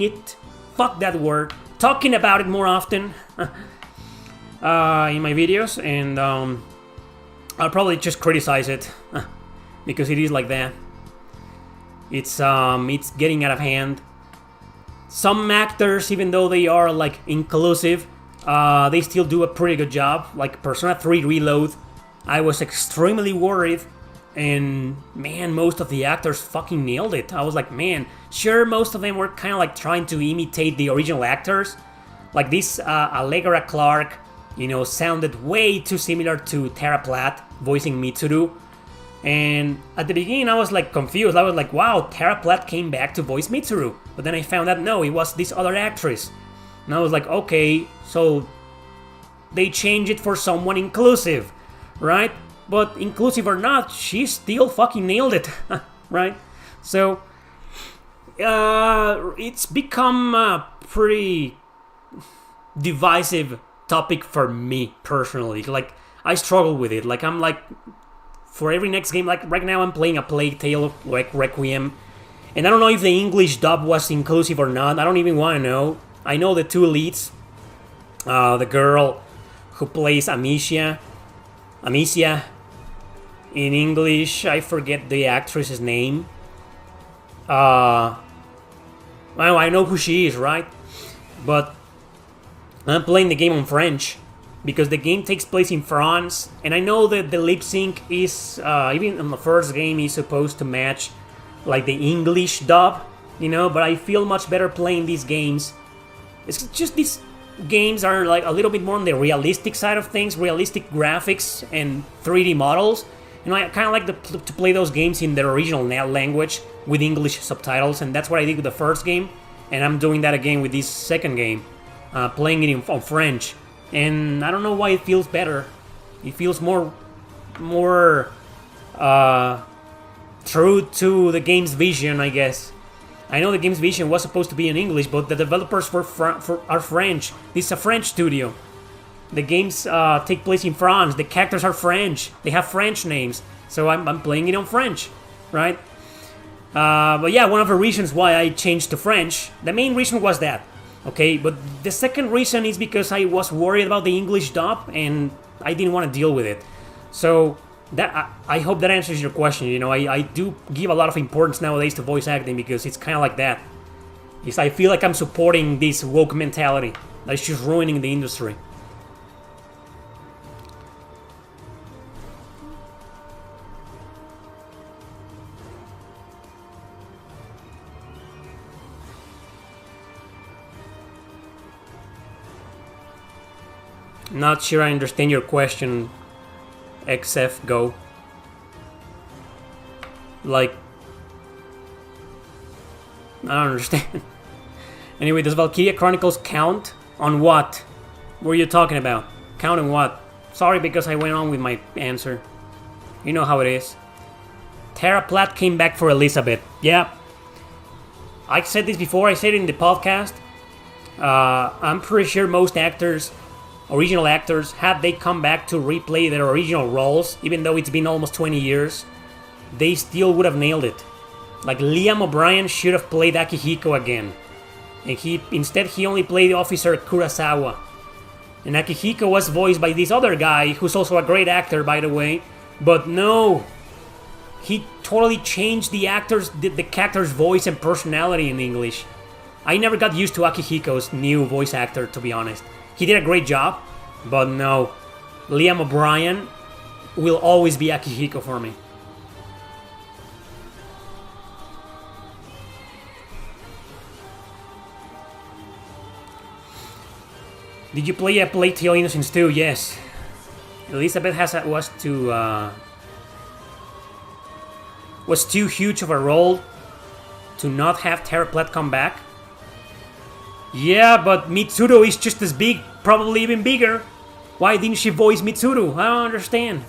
it. Fuck that word. Talking about it more often in my videos, and I'll probably just criticize it because it is like that. It's getting out of hand. Some actors, even though they are like inclusive, they still do a pretty good job. Like Persona 3 Reload, I was extremely worried, and man, most of the actors fucking nailed it. I was like, man, sure, most of them were kind of like trying to imitate the original actors. Like this Allegra Clark, sounded way too similar to Tara Platt voicing Mitsuru. And at the beginning, I was like confused. I was like, wow, Tara Platt came back to voice Mitsuru. But then I found out, no, it was this other actress. And I was like, okay, so they changed it for someone inclusive, right? But inclusive or not, she still fucking nailed it, right? So, it's become a pretty divisive topic for me personally. Like, I struggle with it. Like, I'm like, for every next game, like right now I'm playing A Plague Tale like Requiem, and I don't know if the English dub was inclusive or not. I don't even want to know. I know the two elites, the girl who plays Amicia in English. I forget the actress's name. Well, I know who she is, right? But I'm playing the game on French because the game takes place in France, and I know that the lip sync is even in the first game is supposed to match like the English dub, you know. But I feel much better playing these games. It's just these games are like a little bit more on the realistic side of things, realistic graphics and 3D models. You know, I kind of like to play those games in their original language with English subtitles, and that's what I did with the first game, and I'm doing that again with this second game, playing it on French. And I don't know why it feels better. It feels more true to the game's vision, I guess. I know the game's vision was supposed to be in English, but the developers are French. This is a French studio. The games take place in France. The characters are French. They have French names. So I'm playing it on French, right? But yeah, one of the reasons why I changed to French, the main reason was that. Okay, but the second reason is because I was worried about the English dub and I didn't want to deal with it. So that I hope that answers your question. You know, I do give a lot of importance nowadays to voice acting because it's kind of like that. I feel like I'm supporting this woke mentality that's just ruining the industry. Not sure I understand your question, XF Go. Like, I don't understand. Anyway, does Valkyria Chronicles count on what? What are you talking about? Count on what? Sorry because I went on with my answer. You know how it is. Tara Platt came back for Elizabeth. Yeah. I said this before, I said it in the podcast. I'm pretty sure most actors, original actors, had they come back to replay their original roles, even though it's been almost 20 years, they still would have nailed it. Like, Liam O'Brien should have played Akihiko again. And instead he only played Officer Kurosawa. And Akihiko was voiced by this other guy, who's also a great actor, by the way. But no, he totally changed the character's voice and personality in English. I never got used to Akihiko's new voice actor, to be honest. He did a great job, but no, Liam O'Brien will always be Akihiko for me. Did you play A Plague Tale Innocence 2? Yes. Elizabeth was too huge of a role to not have Tara Platt come back. Yeah, but Mitsuru is just as big, probably even bigger. Why didn't she voice Mitsuru? I don't understand.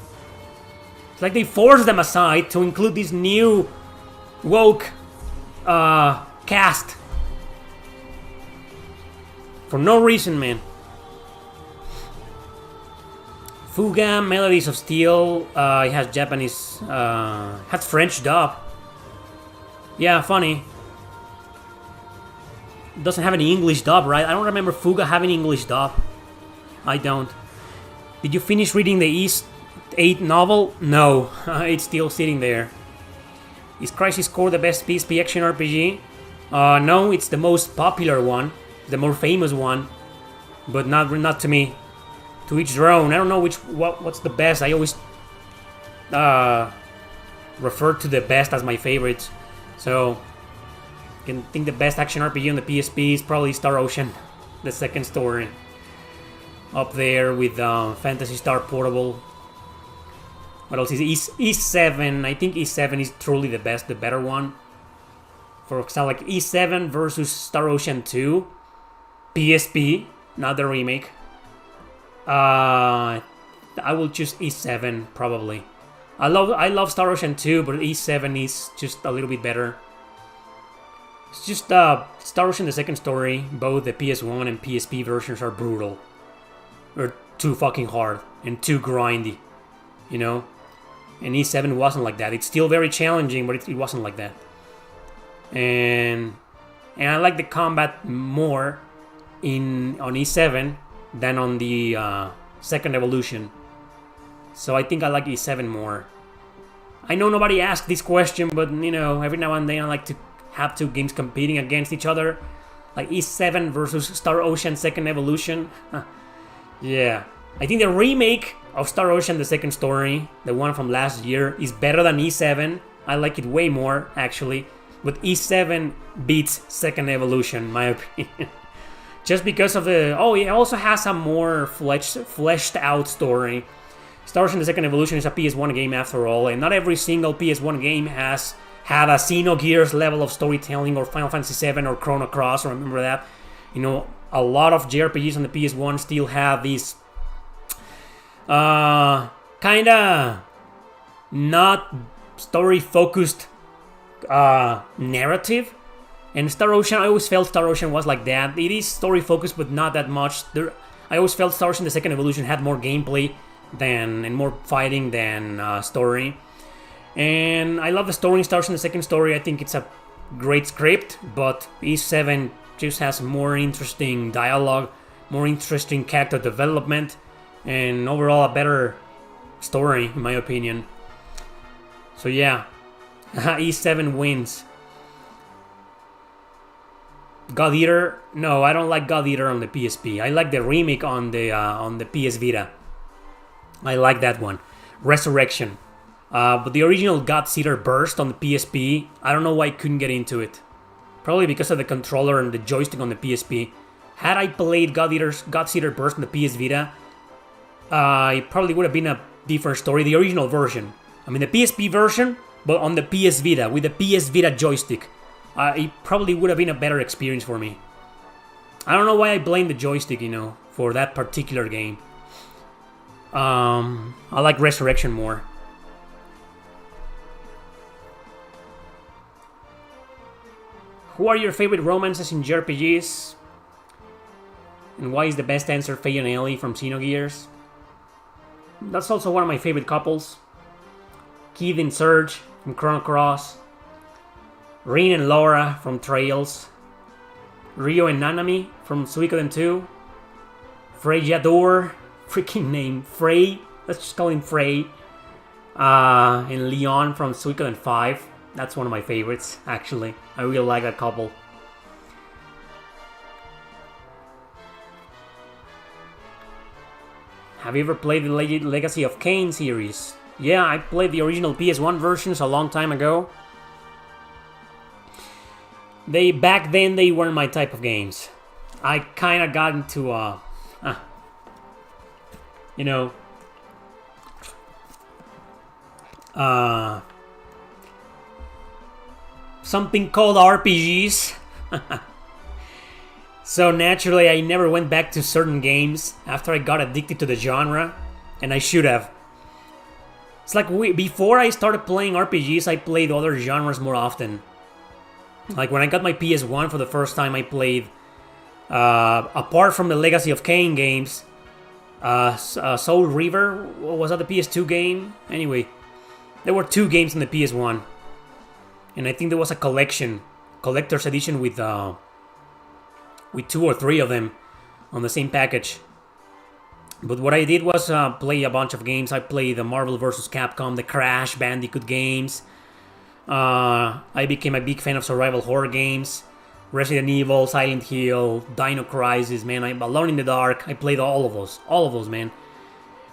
It's like they forced them aside to include this new woke cast. For no reason, man. Fuga, Melodies of Steel, it has Japanese, has French dub. Yeah, funny. Doesn't have any English dub, right? I don't remember Fuga having English dub. I don't. Did you finish reading the East 8 novel? No, it's still sitting there. Is Crisis Core the best PSP action RPG? No, it's the most popular one, the more famous one, but not to me. To each their own. I don't know what's the best. I always refer to the best as my favorites. So I can think the best action RPG on the PSP is probably Star Ocean, the second story. Up there with Phantasy Star Portable. What else is E7? I think E7 is truly the best, the better one. For example, like E7 versus Star Ocean 2, PSP, not the remake. I will choose E7 probably. I love Star Ocean 2, but E7 is just a little bit better. It's just Star Ocean the second story, both the PS1 and PSP versions are brutal. were too fucking hard and too grindy, you know? And E7 wasn't like that. It's still very challenging, but it wasn't like that. And I like the combat more on E7 than on the second evolution. So I think I like E7 more. I know nobody asked this question, but you know, every now and then I like to have two games competing against each other. Like E7 versus Star Ocean Second Evolution. Yeah. I think the remake of Star Ocean, the second story, the one from last year, is better than E7. I like it way more, actually. But E7 beats Second Evolution, in my opinion. Just because of the... Oh, it also has a more fleshed out story. Star Ocean, the second evolution is a PS1 game after all, and not every single PS1 game has had a Xenogears level of storytelling, or Final Fantasy VII, or Chrono Cross, remember that? You know, a lot of JRPGs on the PS1 still have these kinda not story-focused narrative. And Star Ocean, I always felt Star Ocean was like that. It is story-focused, but not that much. I always felt Star Ocean, the second evolution, had more gameplay and more fighting than story. And I love the story in Star Ocean, the second story. I think it's a great script, but E7 just has more interesting dialogue, more interesting character development, and overall a better story, in my opinion. So yeah, E7 wins. God Eater? No, I don't like God Eater on the PSP. I like the remake on the PS Vita. I like that one. Resurrection. But the original God Eater Burst on the PSP, I don't know why I couldn't get into it. Probably because of the controller and the joystick on the PSP. Had I played God Eater Burst on the PS Vita, it probably would have been a different story. The original version. I mean the PSP version, but on the PS Vita, with the PS Vita joystick. It probably would have been a better experience for me. I don't know why I blame the joystick, you know, for that particular game. I like Resurrection more. Who are your favorite romances in JRPGs? And why is the best answer Faye and Ellie from Xenogears? That's also one of my favorite couples. Keith and Serge from Chrono Cross. Rin and Laura from Trails. Ryo and Nanami from Suikoden 2. Frey Yador, freaking name, Frey, let's just call him Frey. And Leon from Suikoden 5. That's one of my favorites, actually. I really like that couple. Have you ever played the Legacy of Kain series? Yeah, I played the original PS1 versions a long time ago. Back then they weren't my type of games. I kind of got into you know, something called RPGs. So naturally I never went back to certain games after I got addicted to the genre, and I should have. It's like before I started playing RPGs, I played other genres more often. Like when I got my PS1 for the first time, I played, apart from the Legacy of Kain games, Soul River, was that the PS2 game? Anyway, there were 2 games in the PS1. And I think there was a collector's edition with 2 or 3 of them on the same package. But what I did was play a bunch of games. I played the Marvel vs. Capcom, the Crash Bandicoot games. I became a big fan of survival horror games. Resident Evil, Silent Hill, Dino Crisis, man. Alone in the Dark. I played all of those, man.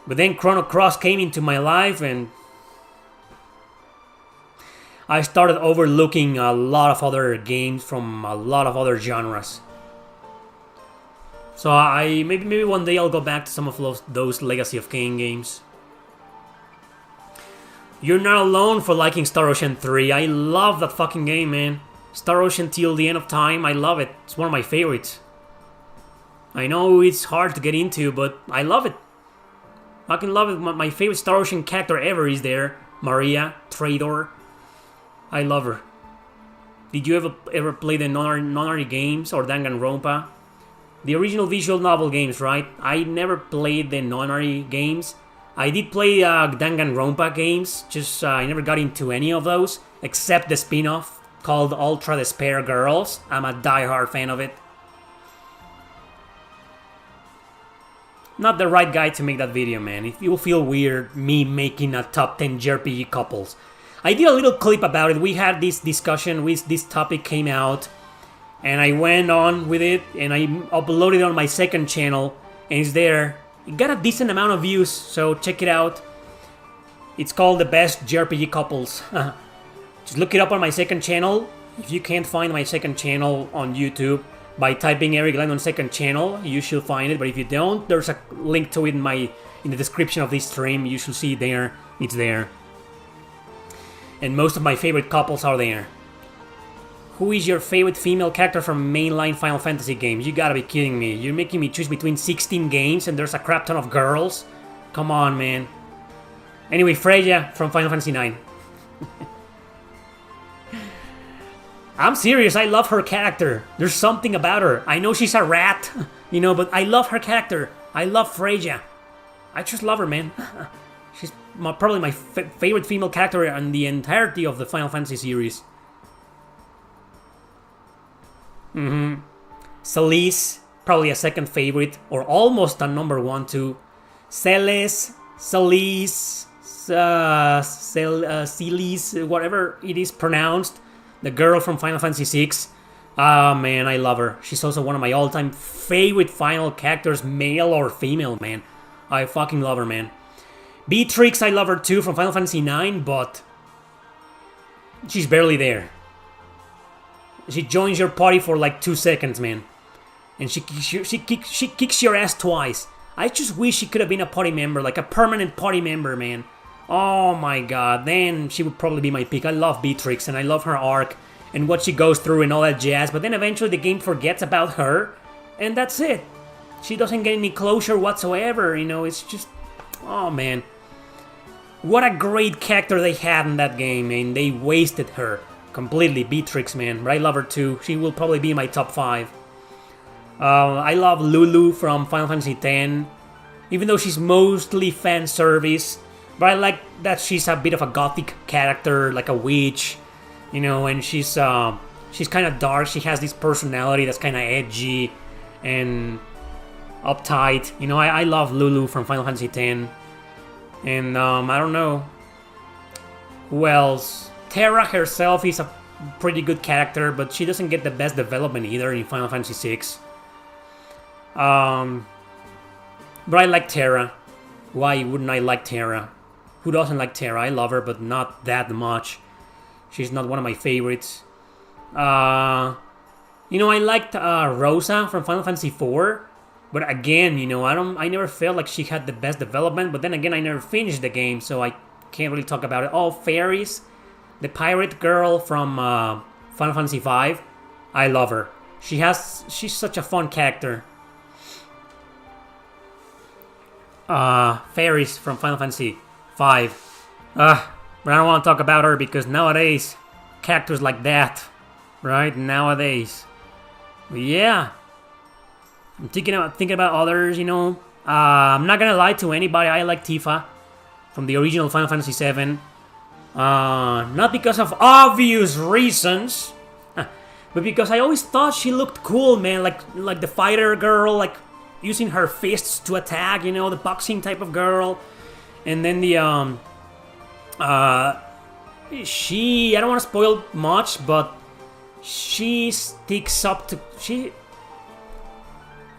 But then Chrono Cross came into my life, and I started overlooking a lot of other games from a lot of other genres. So maybe one day I'll go back to some of those Legacy of Kain games. You're not alone for liking Star Ocean 3. I love that fucking game, man. Star Ocean Till the End of Time, I love it. It's one of my favorites. I know it's hard to get into, but I love it. I fucking love it. My favorite Star Ocean character ever is there. Maria, Traidor. I love her. Did you ever play the non-arty games or Danganronpa? The original visual novel games, right? I never played the Nonary games. I did play Danganronpa games, just I never got into any of those, except the spin-off called Ultra Despair Girls. I'm a die-hard fan of it. Not the right guy to make that video, man. If you'll feel weird, me making a top 10 JRPG couples. I did a little clip about it. We had this discussion, this topic came out, and I went on with it, and I uploaded it on my second channel, and it's there. It got a decent amount of views, so check it out. It's called The Best JRPG Couples. Just look it up on my second channel. If you can't find my second channel on YouTube, by typing Erick Landon second channel, you should find it. But if you don't, there's a link to it in the description of this stream. You should see it there. It's there. And most of my favorite couples are there. Who is your favorite female character from mainline Final Fantasy games? You gotta be kidding me. You're making me choose between 16 games and there's a crap ton of girls? Come on, man. Anyway, Freya from Final Fantasy IX. I'm serious, I love her character. There's something about her. I know she's a rat, you know, but I love her character. I love Freya. I just love her, man. She's probably my favorite female character in the entirety of the Final Fantasy series. Celeste, probably a second favorite, or almost a number one too. Celeste, whatever it is pronounced. The girl from Final Fantasy VI. Ah, man, I love her. She's also one of my all-time favorite final characters, male or female, man. I fucking love her, man. Beatrix, I love her too, from Final Fantasy IX, but she's barely there. She joins your party for like 2 seconds, man. And she kicks your ass twice. I just wish she could have been a party member, like a permanent party member, man. Oh my god, then she would probably be my pick. I love Beatrix and I love her arc and what she goes through and all that jazz, but then eventually the game forgets about her and that's it. She doesn't get any closure whatsoever, you know, it's just... Oh man. What a great character they had in that game, man. They wasted her completely, Beatrix, man. But I love her too. She will probably be in my top 5. I love Lulu from Final Fantasy X, even though she's mostly fan service. But I like that she's a bit of a gothic character, like a witch, you know, and she's kind of dark. She has this personality that's kind of edgy and uptight. You know, I love Lulu from Final Fantasy X. And I don't know who else. Terra herself is a pretty good character, but she doesn't get the best development either in Final Fantasy VI. But I like Terra. Why wouldn't I like Terra? Who doesn't like Terra? I love her, but not that much. She's not one of my favorites. You know, I liked Rosa from Final Fantasy IV, but again, you know, I never felt like she had the best development. But then again, I never finished the game, so I can't really talk about it. Oh, Fairies, the pirate girl from Final Fantasy V. I love her. She's such a fun character. Fairies from Final Fantasy V. But I don't want to talk about her because nowadays, characters like that, right? Nowadays. But yeah. I'm thinking about others, you know. I'm not gonna lie to anybody. I like Tifa from the original Final Fantasy VII. Not because of obvious reasons, but because I always thought she looked cool, man. Like the fighter girl, like using her fists to attack, you know, the boxing type of girl. And then the I don't want to spoil much, but she sticks up to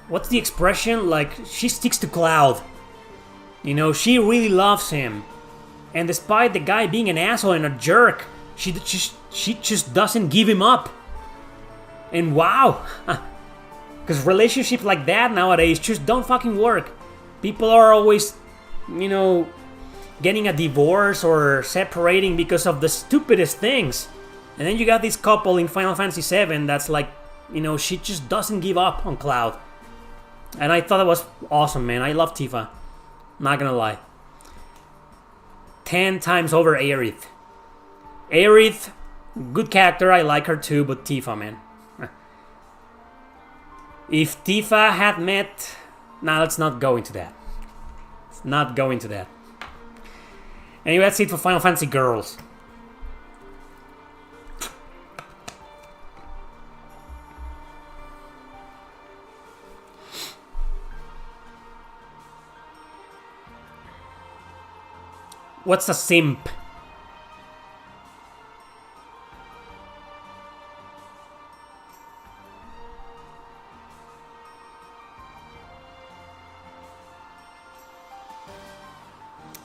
what's the expression? Like, she sticks to Cloud. You know, she really loves him. And despite the guy being an asshole and a jerk, she just doesn't give him up. And wow. Because relationships like that nowadays just don't fucking work. People are always, you know, getting a divorce or separating because of the stupidest things. And then you got this couple in Final Fantasy VII that's like, you know, she just doesn't give up on Cloud. And I thought it was awesome, man. I love Tifa. Not gonna lie. 10 times over Aerith. Aerith, good character. I like her too, but Tifa, man. If Tifa had met... Nah, let's not go into that. Let's not go into that. Anyway, that's it for Final Fantasy Girls. What's a simp?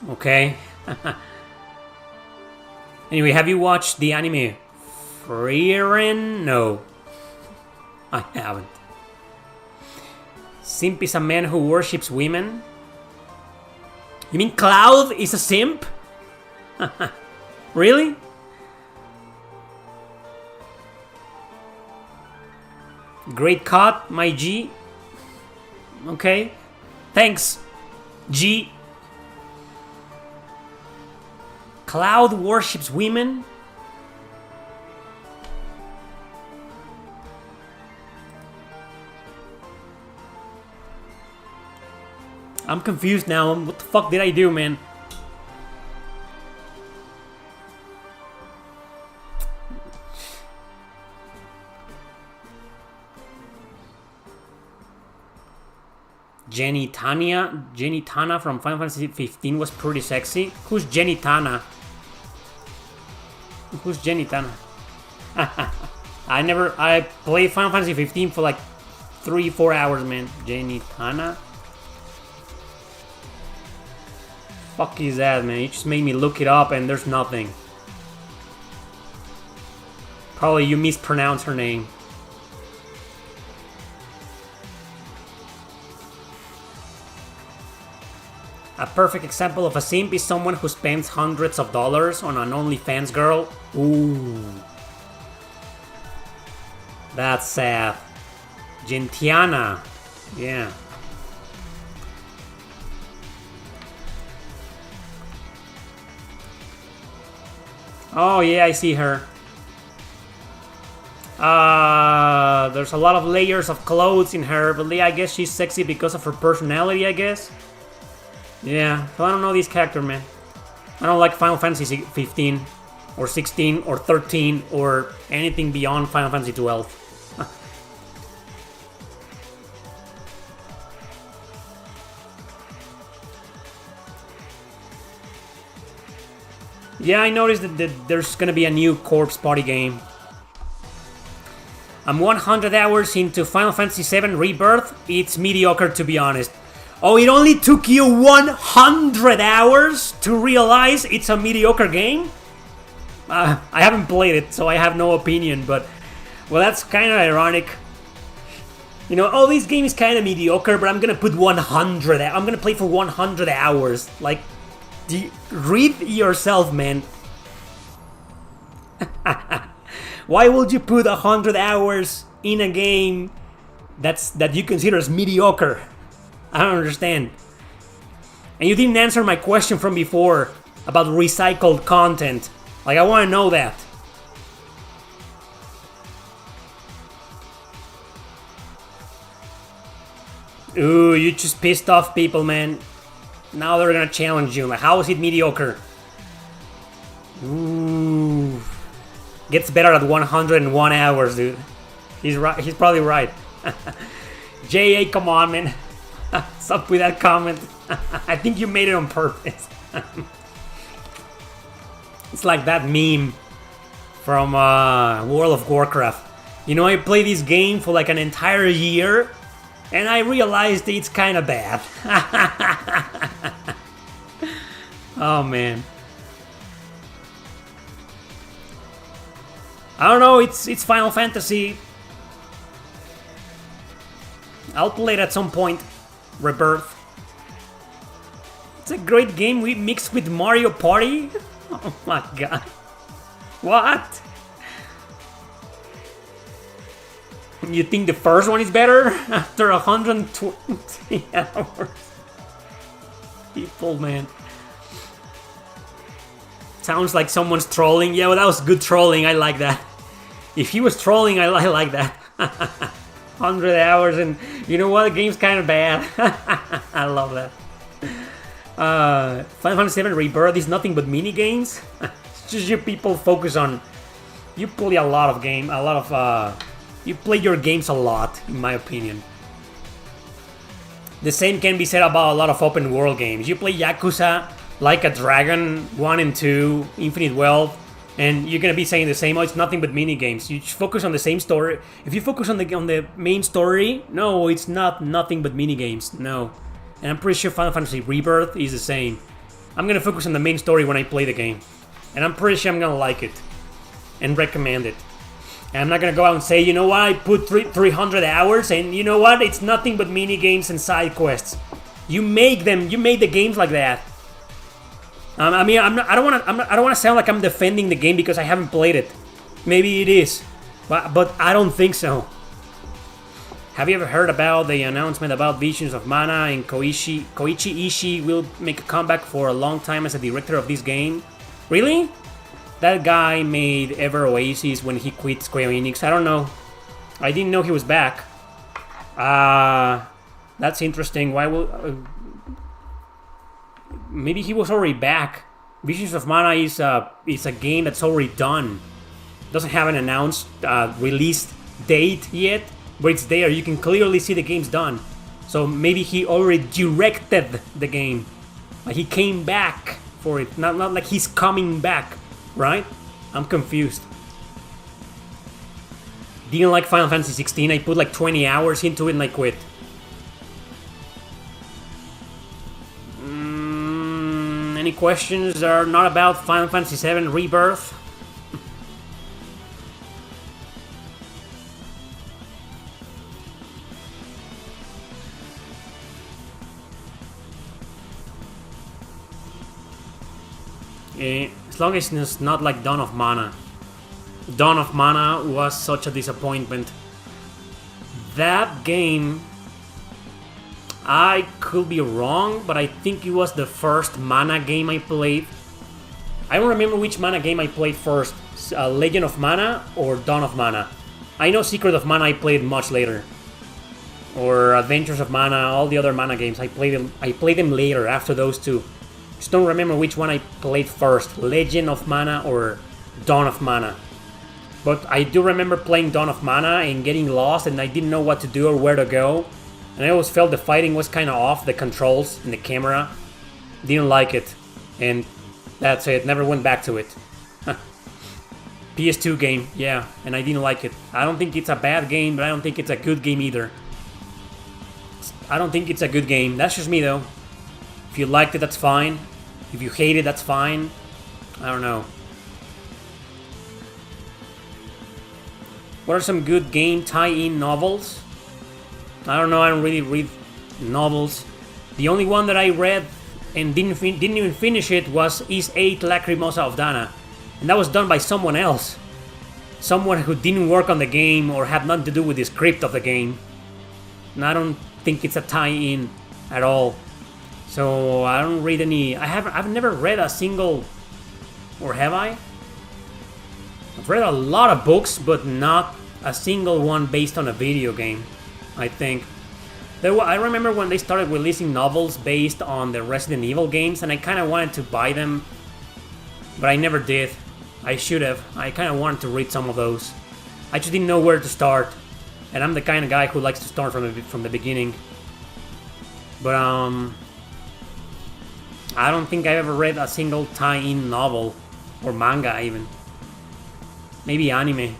Okay. Anyway, have you watched the anime Frieren? No. I haven't. Simp is a man who worships women? You mean Cloud is a simp? Really? Great cut, my G. Okay. Thanks, G. Cloud worships women? I'm confused now. What the fuck did I do, man? Jenny Tana from Final Fantasy 15 was pretty sexy. Who's Jenny Tana? Who's Jenny Tana? I played Final Fantasy 15 for like 3-4 hours, man. Jenny Tana? Fuck is that, man? You just made me look it up and there's nothing. Probably you mispronounced her name. A perfect example of a simp is someone who spends hundreds of dollars on an OnlyFans girl. Ooh. That's sad. Gentiana. Yeah. Oh yeah, I see her. There's a lot of layers of clothes in her, but I guess she's sexy because of her personality, I guess. Yeah, so I don't know this character, man. I don't like Final Fantasy 15 or 16 or 13 or anything beyond Final Fantasy 12. Yeah, I noticed that there's gonna be a new Corpse Party game. I'm 100 hours into Final Fantasy 7 Rebirth. It's mediocre, to be honest. Oh, it only took you 100 hours to realize it's a mediocre game? I haven't played it, so I have no opinion, but... Well, that's kind of ironic. You know, oh, this game is kind of mediocre, but I'm gonna put 100... I'm gonna play for 100 hours. Like, read yourself, man. Why would you put 100 hours in a game that you consider as mediocre? I don't understand. And you didn't answer my question from before about recycled content. Like, I want to know that. Ooh, you just pissed off people, man. Now they're gonna challenge you. Like, how is it mediocre? Ooh. Gets better at 101 hours, dude. He's right. He's probably right. JA, come on, man. What's up with that comment? I think you made it on purpose. It's like that meme from World of Warcraft. You know, I played this game for like an entire year, and I realized it's kind of bad. Oh, man. I don't know, it's Final Fantasy. I'll play it at some point. Rebirth. It's a great game we mixed with Mario Party. Oh my god. What? You think the first one is better? After 120 hours. People, man. Sounds like someone's trolling. Yeah, well, that was good trolling. I like that. If he was trolling, I like that. 500 hours, and you know what? The game's kind of bad. I love that. Final Fantasy VII Rebirth is nothing but mini games. It's just you people focus on. You play a lot of you play your games a lot, in my opinion. The same can be said about a lot of open world games. You play Yakuza, Like a Dragon 1 and 2, Infinite Wealth, and you're gonna be saying the same. Oh, it's nothing but mini games. You just focus on the same story. If you focus on the main story, no, it's nothing but mini games. No, and I'm pretty sure Final Fantasy Rebirth is the same. I'm gonna focus on the main story when I play the game, and I'm pretty sure I'm gonna like it and recommend it. And I'm not gonna go out and say, you know what, I put 300 hours, and you know what, it's nothing but mini games and side quests. You made the games like that. I mean, I don't want to sound like I'm defending the game because I haven't played it. Maybe it is, but I don't think so. Have you ever heard about the announcement about Visions of Mana and Koichi Ishii will make a comeback for a long time as a director of this game? Really? That guy made Ever Oasis when he quit Square Enix. I don't know. I didn't know he was back. That's interesting. Why will... maybe he was already back. Visions of Mana is a game that's already done. Doesn't have an announced release date yet, but it's there. You can clearly see the game's done. So maybe he already directed the game. Like he came back for it. Not like he's coming back. Right? I'm confused. Didn't like Final Fantasy 16. I put like 20 hours into it and I quit. Any questions that are not about Final Fantasy VII Rebirth? As long as it's not like Dawn of Mana. Dawn of Mana was such a disappointment. That game, I could be wrong, but I think it was the first Mana game I played. I don't remember which Mana game I played first, Legend of Mana or Dawn of Mana. I know Secret of Mana I played much later. Or Adventures of Mana, all the other Mana games, I played them later, after those two. Just don't remember which one I played first, Legend of Mana or Dawn of Mana. But I do remember playing Dawn of Mana and getting lost and I didn't know what to do or where to go. And I always felt the fighting was kind of off, the controls and the camera. Didn't like it. And that's it, never went back to it. PS2 game, yeah, and I didn't like it. I don't think it's a bad game, but I don't think it's a good game either. I don't think it's a good game. That's just me though. If you liked it, that's fine. If you hate it, that's fine. I don't know. What are some good game tie-in novels? I don't know, I don't really read novels. The only one that I read and didn't even finish it was Is 8 Lacrimosa of Dana. And that was done by someone else. Someone who didn't work on the game or had nothing to do with the script of the game. And I don't think it's a tie-in at all. So I don't read any... I've never read a single... Or have I? I've read a lot of books, but not a single one based on a video game, I think. I remember when they started releasing novels based on the Resident Evil games, and I kind of wanted to buy them, but I never did. I should have. I kind of wanted to read some of those. I just didn't know where to start, and I'm the kind of guy who likes to start from the beginning. But I don't think I've ever read a single tie-in novel, or manga even. Maybe anime.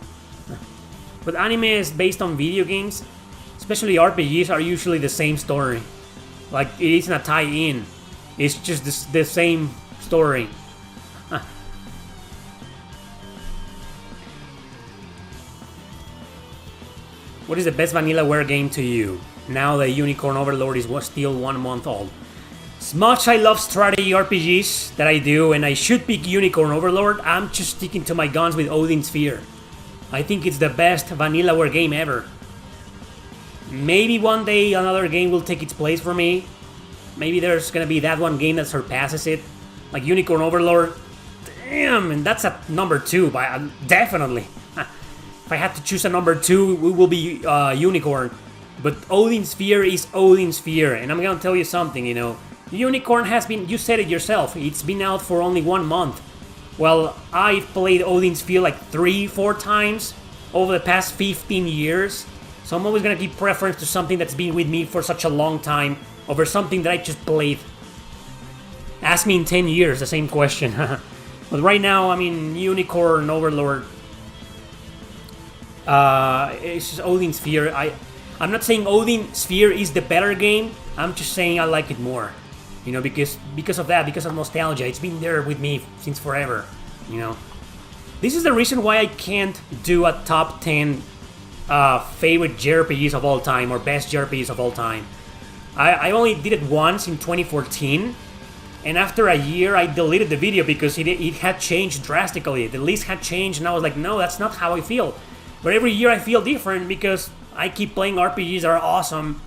But anime is based on video games. Especially RPGs are usually the same story. Like, it isn't a tie-in. It's just the same story. What is the best Vanillaware game to you? Now the Unicorn Overlord is still 1 month old. As much I love strategy RPGs that I do, and I should pick Unicorn Overlord, I'm just sticking to my guns with Odin Sphere. I think it's the best Vanillaware game ever. Maybe one day another game will take its place for me. Maybe there's gonna be that one game that surpasses it. Like Unicorn Overlord. Damn, and that's at number 2, definitely. if I had to choose a number 2, it will be Unicorn. But Odin Sphere is Odin Sphere, and I'm gonna tell you something, you know. Unicorn has been, you said it yourself, it's been out for only 1 month. Well, I've played Odin Sphere like 3-4 times over the past 15 years. So I'm always gonna give preference to something that's been with me for such a long time over something that I just played. Ask me in 10 years, the same question. But right now, I mean, Unicorn, Overlord, it's just Odin Sphere. I'm not saying Odin Sphere is the better game, I'm just saying I like it more. You know, because of that, because of nostalgia. It's been there with me since forever, you know. This is the reason why I can't do a top 10 favorite JRPGs of all time, or best JRPGs of all time. I only did it once in 2014, and after a year I deleted the video because it had changed drastically. The list had changed, and I was like, no, that's not how I feel. But every year I feel different because I keep playing RPGs that are awesome,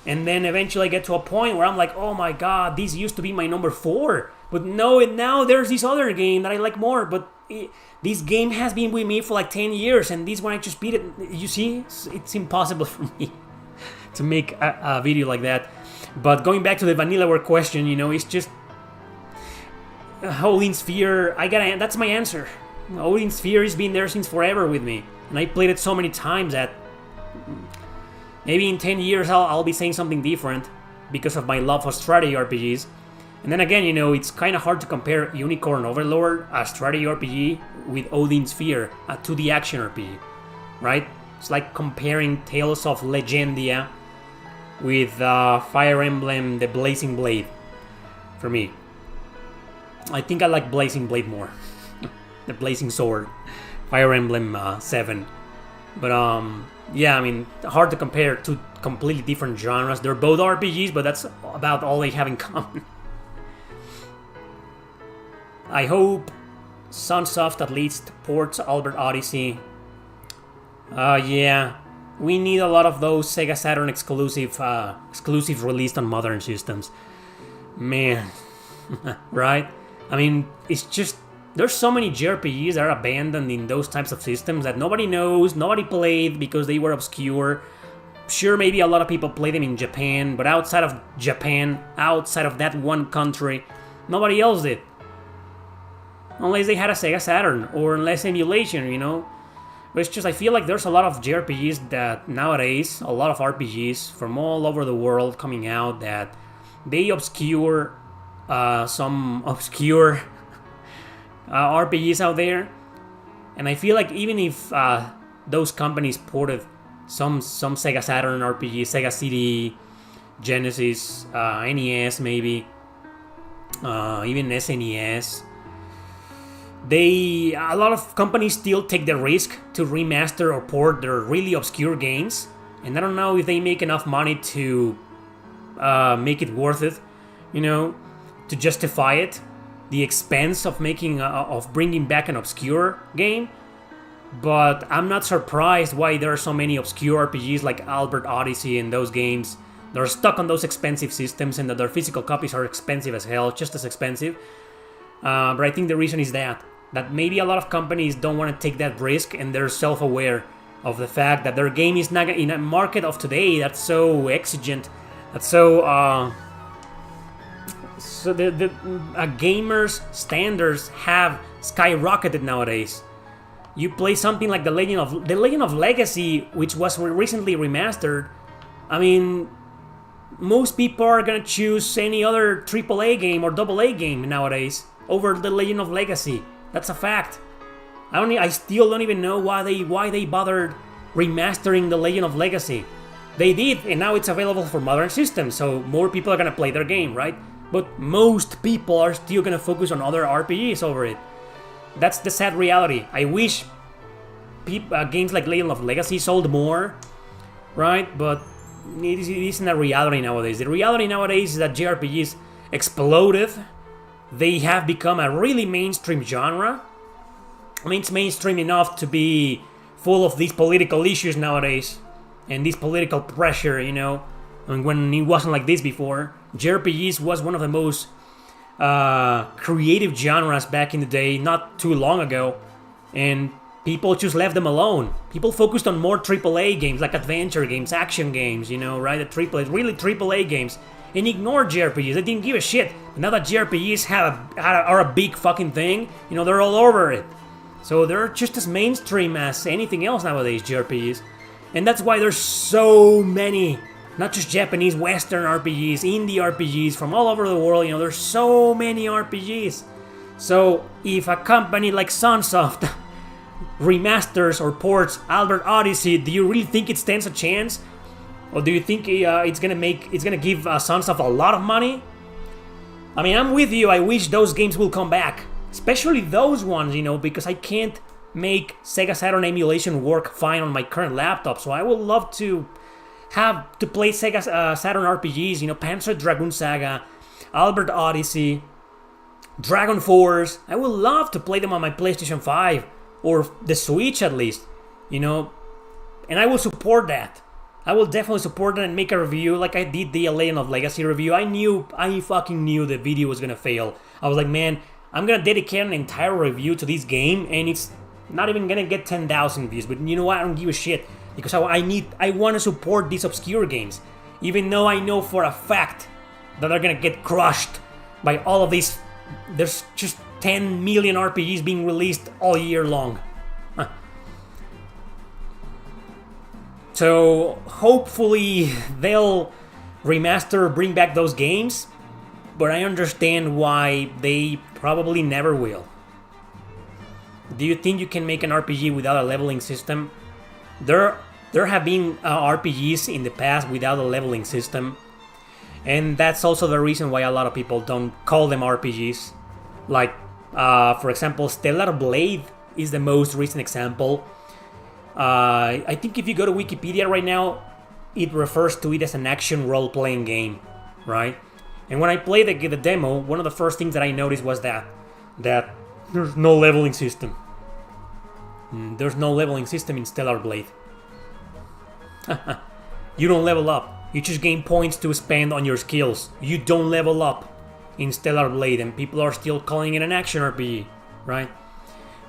and then eventually I get to a point where I'm like, oh my god, this used to be my number 4. But no, now there's this other game that I like more, but this game has been with me for like 10 years, and this one I just beat it. You see, it's impossible for me to make a video like that. But going back to the Vanillaware question, you know, it's just Odin Sphere. That's my answer. Odin Sphere has been there since forever with me, and I played it so many times that maybe in 10 years I'll be saying something different because of my love for strategy RPGs. And then again, you know, it's kind of hard to compare Unicorn Overlord, a strategy RPG, with Odin Sphere, a 2D action RPG, right? It's like comparing Tales of Legendia with Fire Emblem, the Blazing Blade, for me. I think I like Blazing Blade more. The Blazing Sword. Fire Emblem 7. But, yeah, I mean, hard to compare two completely different genres. They're both RPGs, but that's about all they have in common. I hope Sunsoft at least ports Albert Odyssey. Yeah, we need a lot of those Sega Saturn exclusive released on modern systems. Man, right? I mean, it's just, there's so many JRPGs that are abandoned in those types of systems that nobody knows, nobody played because they were obscure. Sure, maybe a lot of people play them in Japan, but outside of Japan, outside of that one country, nobody else did. Unless they had a Sega Saturn, or unless emulation, you know. But it's just, I feel like there's a lot of JRPGs that nowadays, a lot of RPGs from all over the world coming out that they obscure some obscure RPGs out there. And I feel like even if those companies ported some Sega Saturn RPGs, Sega CD, Genesis, NES maybe, even SNES, a lot of companies still take the risk to remaster or port their really obscure games, and I don't know if they make enough money to make it worth it, you know, to justify it, the expense of bringing back an obscure game. But I'm not surprised why there are so many obscure RPGs like Albert Odyssey and those games. They're stuck on those expensive systems, and that their physical copies are expensive as hell, just as expensive. But I think the reason is that maybe a lot of companies don't want to take that risk, and they're self-aware of the fact that their game is not in a market of today that's so exigent, that's so the gamers' standards have skyrocketed nowadays. You play something like the Legend of Legacy, which was recently remastered. I mean, most people are gonna choose any other AAA game or AA game nowadays over the Legend of Legacy. That's a fact. I still don't even know why they bothered remastering the Legend of Legacy. They did, and now it's available for modern systems, so more people are gonna play their game, right? But most people are still gonna focus on other RPGs over it. That's the sad reality. I wish games like Legend of Legacy sold more, right? But it isn't a reality nowadays. The reality nowadays is that JRPGs exploded. They have become a really mainstream genre. I mean, it's mainstream enough to be full of these political issues nowadays, and this political pressure, you know. I mean, when it wasn't like this before, JRPGs was one of the most creative genres back in the day, not too long ago. And people just left them alone. People focused on more AAA games, like adventure games, action games, you know, right? The really AAA games, and ignored JRPGs. They didn't give a shit. Now that JRPGs are a big fucking thing, you know, they're all over it. So they're just as mainstream as anything else nowadays, JRPGs. And that's why there's so many, not just Japanese, Western RPGs, indie RPGs from all over the world, you know, there's so many RPGs. So if a company like Sunsoft remasters or ports Albert Odyssey, do you really think it stands a chance? Or do you think it's gonna give Sunsoft a lot of money? I mean, I'm with you. I wish those games will come back, especially those ones, you know, because I can't make Sega Saturn emulation work fine on my current laptop. So I would love to have to play Sega Saturn RPGs, you know, Panzer Dragoon Saga, Albert Odyssey, Dragon Force. I would love to play them on my PlayStation 5 or the Switch at least, you know, and I will support that. I will definitely support that and make a review like I did the Legend of Legacy review. I fucking knew the video was gonna fail. I was like, man, I'm gonna dedicate an entire review to this game and it's not even gonna get 10,000 views. But you know what? I don't give a shit because I want to support these obscure games, even though I know for a fact that they're gonna get crushed by all of these. There's just 10 million RPGs being released all year long. So hopefully they'll remaster, bring back those games, but I understand why they probably never will. Do you think you can make an RPG without a leveling system? There have been RPGs in the past without a leveling system, and that's also the reason why a lot of people don't call them RPGs. Like, for example, Stellar Blade is the most recent example. I think if you go to Wikipedia right now, it refers to it as an action role-playing game, right? And when I played the demo, one of the first things that I noticed was that there's no leveling system. There's no leveling system in Stellar Blade. You don't level up. You just gain points to spend on your skills. You don't level up in Stellar Blade, and people are still calling it an action RPG, right?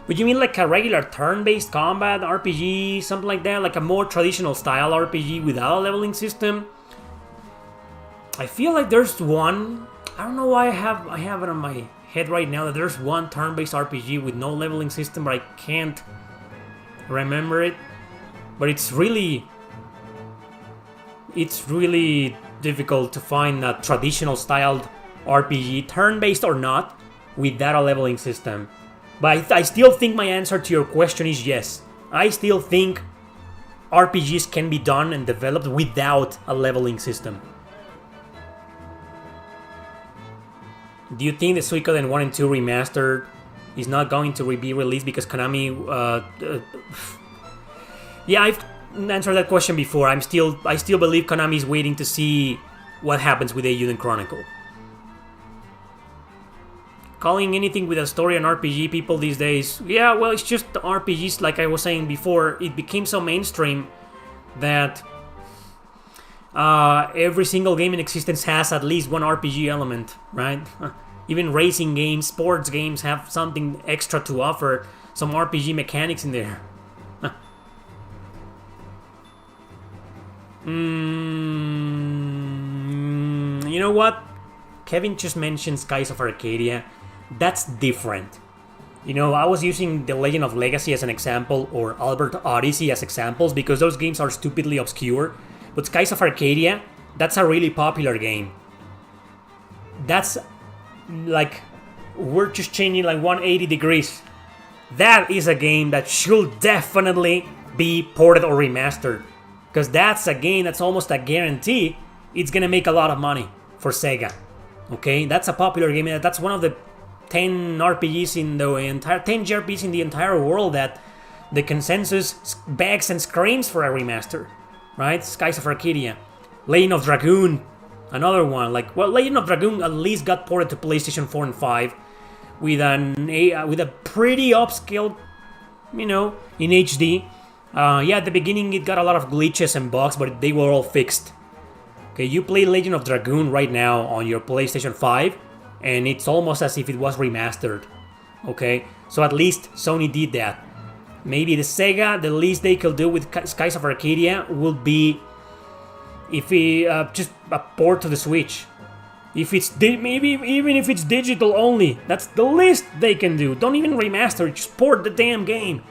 But you mean like a regular turn-based combat RPG, something like that? Like a more traditional style RPG without a leveling system? I feel like there's one. I don't know why I have it on my head right now that there's one turn-based RPG with no leveling system, but I can't remember it. But it's really difficult to find a traditional styled RPG, turn-based or not, without a leveling system. But I still think my answer to your question is yes. I still think RPGs can be done and developed without a leveling system. Do you think the Suikoden 1 and 2 remastered is not going to be released because Konami... Yeah, I've answered that question before. I still believe Konami is waiting to see what happens with Eiyuden Chronicle. Calling anything with a story an RPG, people these days, yeah, well, it's just RPGs, like I was saying before. It became so mainstream that every single game in existence has at least one RPG element, right? Even racing games, sports games have something extra to offer, some RPG mechanics in there. You know what? Kevin just mentioned Skies of Arcadia. That's different. You know, I was using The Legend of Legacy as an example, or Albert Odyssey as examples, because those games are stupidly obscure. But Skies of Arcadia, that's a really popular game. That's like, we're just changing like 180 degrees. That is a game that should definitely be ported or remastered. Because that's a game that's almost a guarantee it's gonna make a lot of money for Sega. Okay, that's a popular game. That's one of the 10 RPGs in the entire 10 JRPGs in the entire world that the consensus begs and screams for a remaster, right? Skies of Arcadia, Legend of Dragoon, another one. Like, well, Legend of Dragoon at least got ported to PlayStation 4 and 5 with a pretty upscaled, you know, in HD. Yeah, at the beginning it got a lot of glitches and bugs, but they were all fixed. Okay, you play Legend of Dragoon right now on your PlayStation 5, and it's almost as if it was remastered. Okay, so at least Sony did that. Maybe the Sega, the least they could do with Skies of Arcadia will be if we just a port to the Switch. If it's maybe even if it's digital only, that's the least they can do. Don't even remaster it, just port the damn game.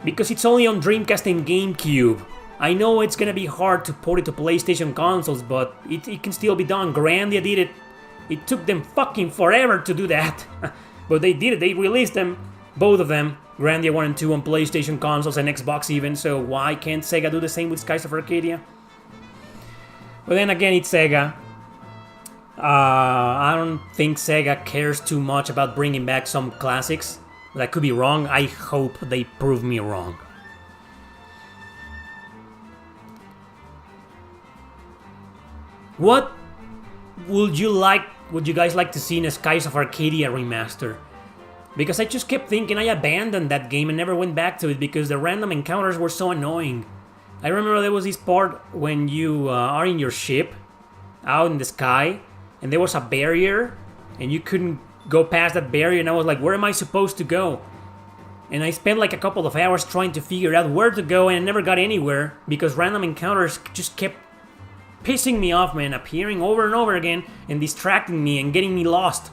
Because it's only on Dreamcast and GameCube. I know it's gonna be hard to port it to PlayStation consoles, but it can still be done. Grandia did it. It took them fucking forever to do that. But they did it, they released them, both of them. Grandia 1 and 2 on PlayStation consoles and Xbox even, so why can't Sega do the same with Skies of Arcadia? But then again, it's Sega. I don't think Sega cares too much about bringing back some classics. But I could be wrong, I hope they prove me wrong. What would you guys like to see in a Skies of Arcadia remaster? Because I just kept thinking I abandoned that game and never went back to it because the random encounters were so annoying. I remember there was this part when you are in your ship, out in the sky, and there was a barrier, and you couldn't go past that barrier, and I was like, where am I supposed to go? And I spent like a couple of hours trying to figure out where to go, and I never got anywhere because random encounters just kept pissing me off, man, appearing over and over again and distracting me and getting me lost.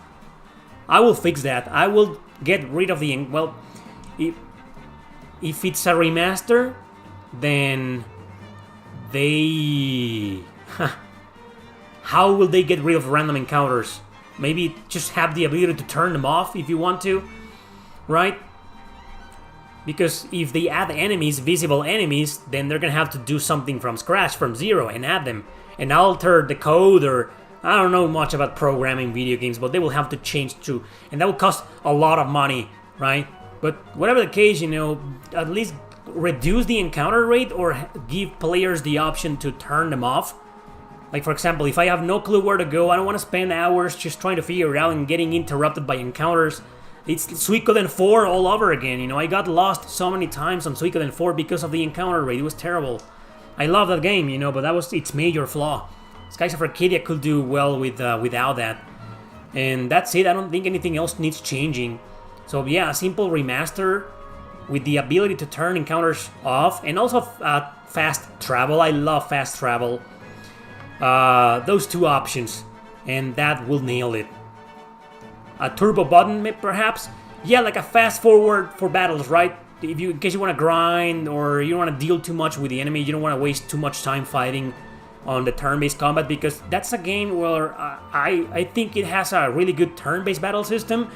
I will fix that. I will get rid of the... Well, if it's a remaster, then they... How will they get rid of random encounters? Maybe just have the ability to turn them off if you want to, right? Because if they add enemies, visible enemies, then they're gonna have to do something from scratch, from zero, and add them. And alter the code, or I don't know much about programming video games, but they will have to change too. And that will cost a lot of money, right? But whatever the case, you know, at least reduce the encounter rate or give players the option to turn them off. Like, for example, if I have no clue where to go, I don't want to spend hours just trying to figure it out and getting interrupted by encounters. It's Suikoden 4 all over again, you know. I got lost so many times on Suikoden 4 because of the encounter rate. It was terrible. I love that game, you know, but that was its major flaw. Skies of Arcadia could do well without that. And that's it. I don't think anything else needs changing. So yeah, a simple remaster with the ability to turn encounters off, and also fast travel. I love fast travel. Those two options, and that will nail it. A turbo button, perhaps? Yeah, like a fast forward for battles, right? In case you want to grind, or you don't want to deal too much with the enemy, you don't want to waste too much time fighting on the turn-based combat, because that's a game where I think it has a really good turn-based battle system,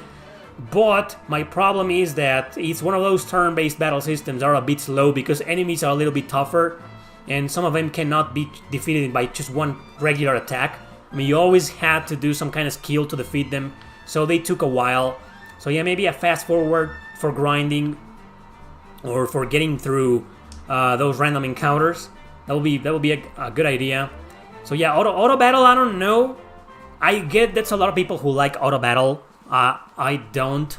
but my problem is that it's one of those turn-based battle systems that are a bit slow because enemies are a little bit tougher, and some of them cannot be defeated by just one regular attack. I mean, you always had to do some kind of skill to defeat them, so they took a while. So yeah, maybe a fast forward for grinding, or for getting through those random encounters. That will be a good idea. So yeah, auto battle, I don't know. I get that's a lot of people who like auto battle. I don't.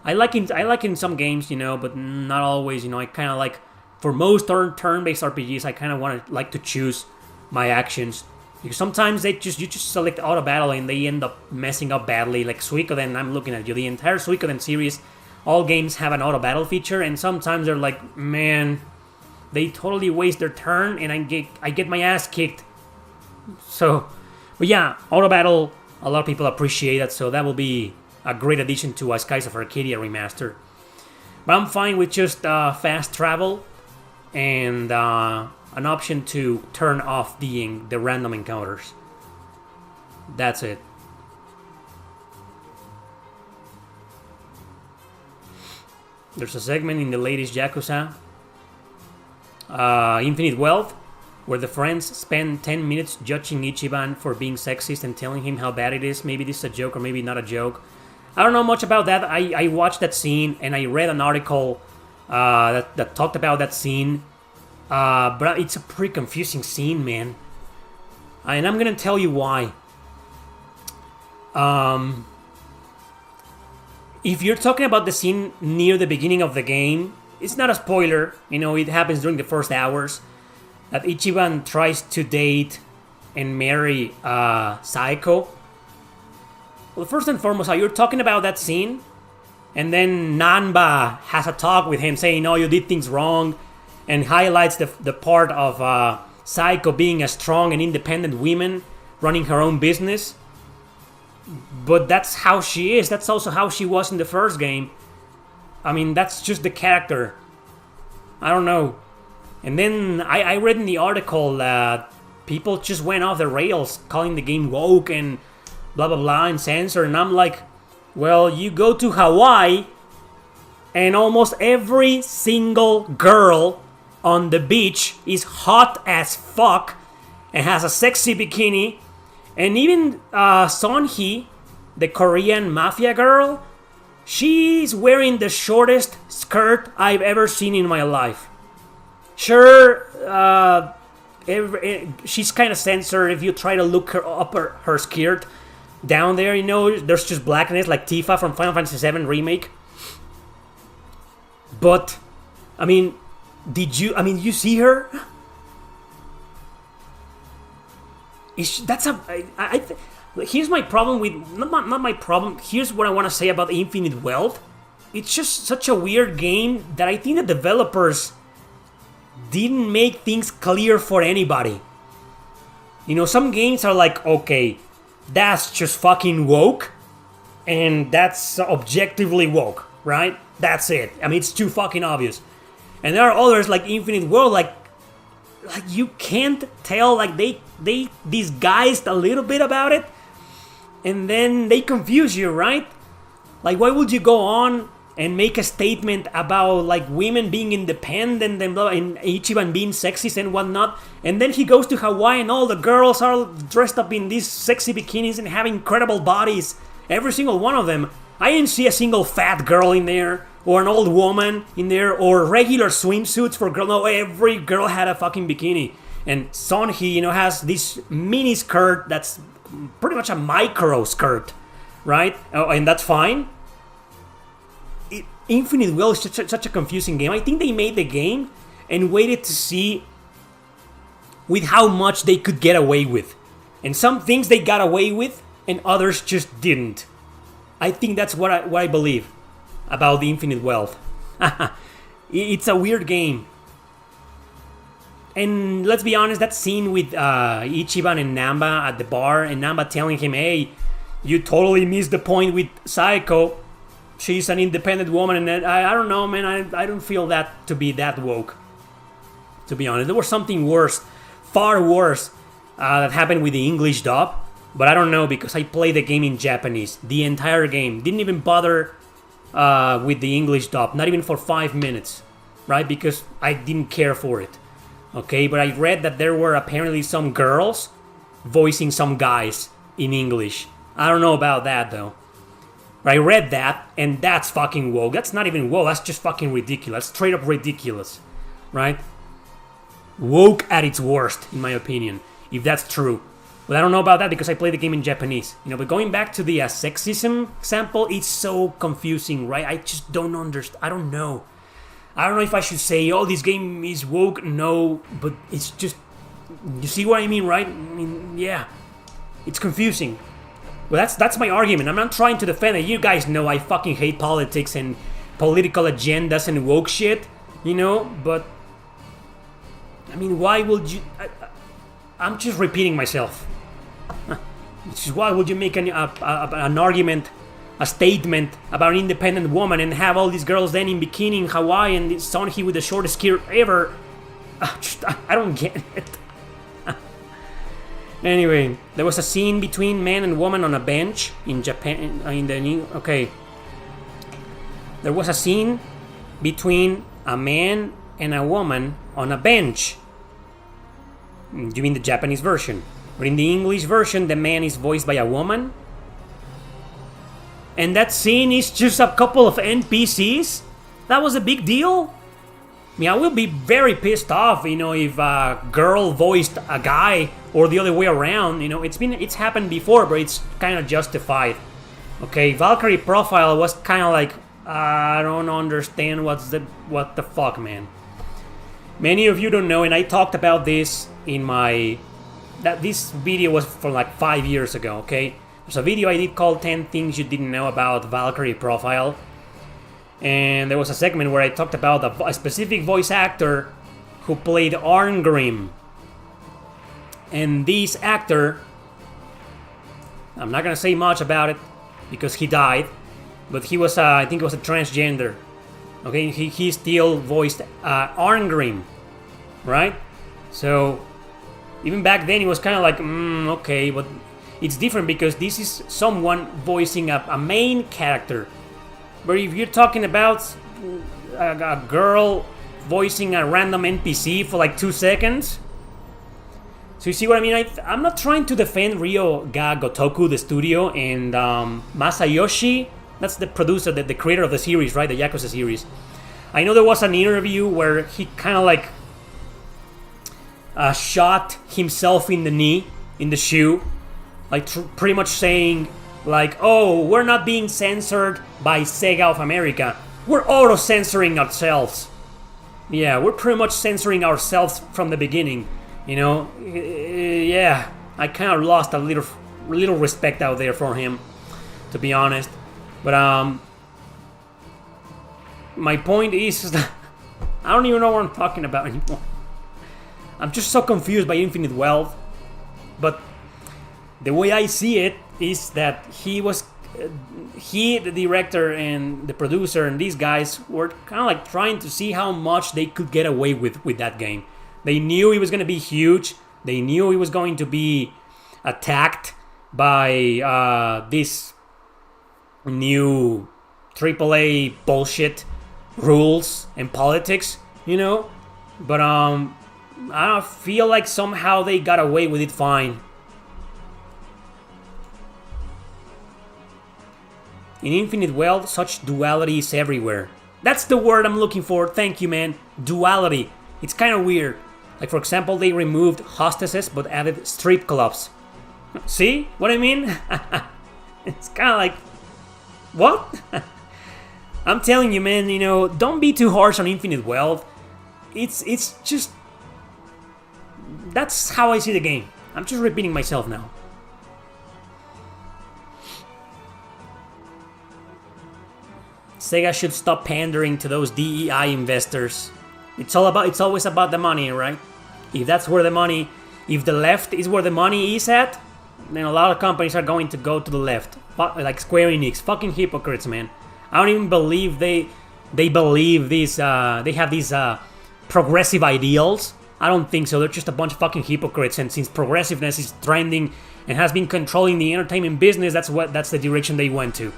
I like in some games, you know, but not always. You know, I kind of like, for most turn-based RPGs, I kind of like to choose my actions, because sometimes you just select auto battle and they end up messing up badly. Like Suikoden, I'm looking at you. The entire Suikoden series, all games have an auto battle feature, and sometimes they're like, man, they totally waste their turn, and I get my ass kicked. So, but yeah, auto battle, a lot of people appreciate that, so that will be a great addition to a Skies of Arcadia remaster. But I'm fine with just fast travel and an option to turn off the random encounters. That's it. There's a segment in the latest Yakuza, Infinite Wealth, where the friends spend 10 minutes judging Ichiban for being sexist and telling him how bad it is. Maybe this is a joke or maybe not a joke. I don't know much about that. I watched that scene and I read an article that talked about that scene. But it's a pretty confusing scene, man. And I'm gonna tell you why. If you're talking about the scene near the beginning of the game, it's not a spoiler. You know, it happens during the first hours. That Ichiban tries to date and marry Saeko. Well, first and foremost, are you talking about that scene? And then Nanba has a talk with him saying, no, you did things wrong, and highlights the part of Saiko being a strong and independent woman running her own business. But that's how she is. That's also how she was in the first game. I mean, that's just the character. I don't know. And then I read in the article that people just went off the rails calling the game woke and blah blah blah and censored. And I'm like, well, you go to Hawaii and almost every single girl on the beach is hot as fuck and has a sexy bikini. And even Sonhee, the Korean mafia girl, she's wearing the shortest skirt I've ever seen in my life. Sure, she's kind of censored if you try to look her skirt down there. You know, there's just blackness like Tifa from Final Fantasy VII Remake. But, I mean, you see her? Here's my problem with, not my problem, here's what I want to say about Infinite Wealth. It's just such a weird game that I think the developers didn't make things clear for anybody. You know, some games are like, okay, that's just fucking woke, and that's objectively woke, right? That's it. I mean, it's too fucking obvious. And there are others like Infinite World, like you can't tell, like they disguised a little bit about it, and then they confuse you, right? Like, why would you go on and make a statement about like women being independent and blah, and Ichiban being sexist and whatnot, and then he goes to Hawaii and all the girls are dressed up in these sexy bikinis and have incredible bodies, every single one of them. I didn't see a single fat girl in there, or an old woman in there, or regular swimsuits for girls. No, every girl had a fucking bikini. And Sonhee, you know, has this mini skirt that's pretty much a micro skirt, right? And that's fine. Infinite Will is such a confusing game. I think they made the game and waited to see with how much they could get away with. And some things they got away with, and others just didn't. I think that's what I believe about the Infinite Wealth. It's a weird game. And let's be honest, that scene with Ichiban and Namba at the bar, and Namba telling him, hey, you totally missed the point with Saiko. She's an independent woman, and I don't know, man, I don't feel that to be that woke. To be honest, there was something worse, far worse, that happened with the English dub. But I don't know, because I played the game in Japanese. The entire game. Didn't even bother with the English dub. Not even for 5 minutes. Right? Because I didn't care for it. Okay? But I read that there were apparently some girls voicing some guys in English. I don't know about that, though. But I read that, and that's fucking woke. That's not even woke. That's just fucking ridiculous. Straight up ridiculous. Right? Woke at its worst, in my opinion. If that's true. But I don't know about that because I played the game in Japanese. You know, but going back to the sexism example, it's so confusing, right? I just don't understand. I don't know. I don't know if I should say, oh, this game is woke. No, but it's just... You see what I mean, right? I mean, yeah. It's confusing. Well, that's my argument. I'm not trying to defend it. You guys know I fucking hate politics and political agendas and woke shit. You know, but... I mean, why would you... I'm just repeating myself. Which is why would you make an argument, a statement about an independent woman and have all these girls then in bikini in Hawaii and Sonhee with the shortest skirt ever? I don't get it. Anyway, there was a scene between man and woman on a bench in Japan. There was a scene between a man and a woman on a bench. You mean the Japanese version? But in the English version, the man is voiced by a woman. And that scene is just a couple of NPCs? That was a big deal? I mean, I will be very pissed off, you know, if a girl voiced a guy or the other way around. You know, it's happened before, but it's kind of justified. Okay, Valkyrie Profile was kind of like, I don't understand what the fuck, man. Many of you don't know, and I talked about this in this video was from like 5 years ago, okay? There's a video I did called 10 Things You Didn't Know About Valkyrie Profile. And there was a segment where I talked about a specific voice actor who played Arngrim. And this actor, I'm not gonna say much about it because he died, but he was, I think he was a transgender. Okay, he still voiced Arngrim, right? So even back then, it was kind of like, okay, but it's different because this is someone voicing a main character. But if you're talking about a girl voicing a random NPC for like 2 seconds, so you see what I mean? I'm not trying to defend Ryo ga Gotoku, the studio, and Masayoshi, that's the producer, the creator of the series, right? The Yakuza series. I know there was an interview where he kind of like shot himself in the knee, in the shoe, like pretty much saying like, oh, we're not being censored by Sega of America. We're auto-censoring ourselves. Yeah, we're pretty much censoring ourselves from the beginning. You know, yeah, I kind of lost a little respect out there for him, to be honest. But my point is that I don't even know what I'm talking about anymore. I'm just so confused by Infinite Wealth. But the way I see it is that he, the director and the producer and these guys were kind of like trying to see how much they could get away with that game. They knew he was going to be huge. They knew he was going to be attacked by this new AAA bullshit rules and politics, you know? But I don't feel like somehow they got away with it fine. In Infinite Wealth, such duality is everywhere. That's the word I'm looking for. Thank you, man. Duality. It's kind of weird. Like, for example, they removed hostesses but added strip clubs. See what I mean? It's kind of like, what? I'm telling you, man, you know, don't be too harsh on Infinite Wealth. It's just... That's how I see the game. I'm just repeating myself now. Sega should stop pandering to those DEI investors. It's always about the money, right? If that's where the money, if the left is where the money is at, then a lot of companies are going to go to the left. Like Square Enix, fucking hypocrites, man. I don't even believe they believe these, they have these progressive ideals. I don't think so. They're just a bunch of fucking hypocrites. And since progressiveness is trending and has been controlling the entertainment business, that's the direction they went to.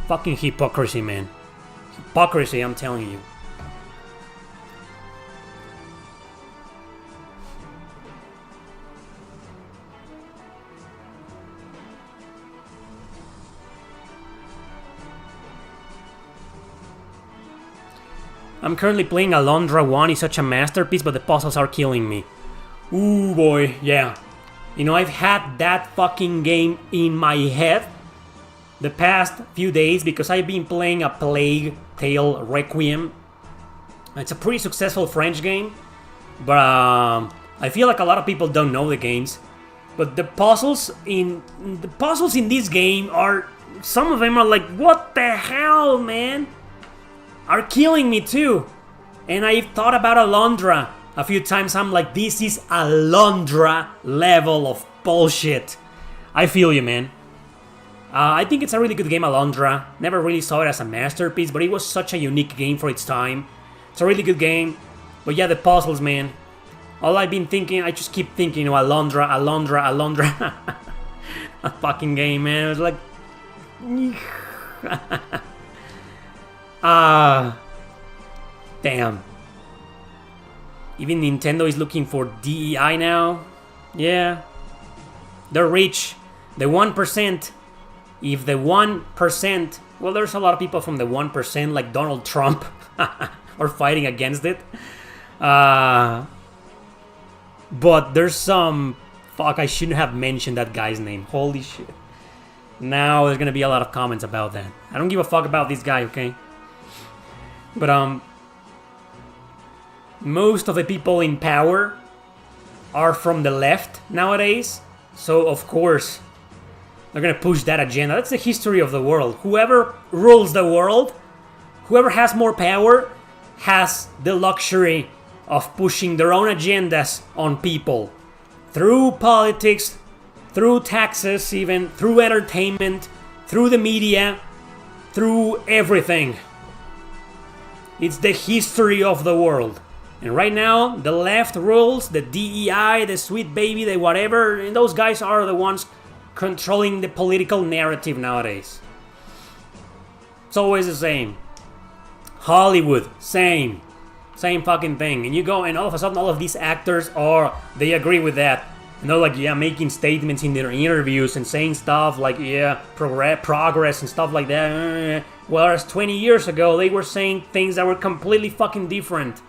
Fucking hypocrisy, man. Hypocrisy, I'm telling you. I'm currently playing Alondra 1. It's such a masterpiece, but the puzzles are killing me. Ooh, boy, yeah. You know, I've had that fucking game in my head the past few days because I've been playing A Plague Tale Requiem. It's a pretty successful French game, but I feel like a lot of people don't know the games. But the puzzles in this game are, some of them are like, what the hell, man? Are killing me too. And I've thought about Alondra a few times. I'm like, this is Alondra level of bullshit. I feel you, man. I think it's a really good game, Alondra. Never really saw it as a masterpiece, but it was such a unique game for its time. It's a really good game. But yeah, the puzzles, man. All I've been thinking, I just keep thinking, Alondra. A fucking game, man. It was like... damn. Even Nintendo is looking for DEI now. Yeah. They're rich. The 1%. If the 1%... Well, there's a lot of people from the 1%, like Donald Trump, are fighting against it. But there's some... Fuck, I shouldn't have mentioned that guy's name. Holy shit. Now there's gonna be a lot of comments about that. I don't give a fuck about this guy, okay? But, most of the people in power are from the left nowadays. So, of course, they're gonna push that agenda. That's the history of the world. Whoever rules the world, whoever has more power has the luxury of pushing their own agendas on people. Through politics, through taxes even, through entertainment, through the media, through everything. It's the history of the world. And right now, the left rules, the DEI, the sweet baby, the whatever, and those guys are the ones controlling the political narrative nowadays. It's always the same. Hollywood, same fucking thing. And you go, and all of a sudden, all of these actors they agree with that. And they're like, yeah, making statements in their interviews and saying stuff like, yeah, progress and stuff like that. Whereas 20 years ago, they were saying things that were completely fucking different.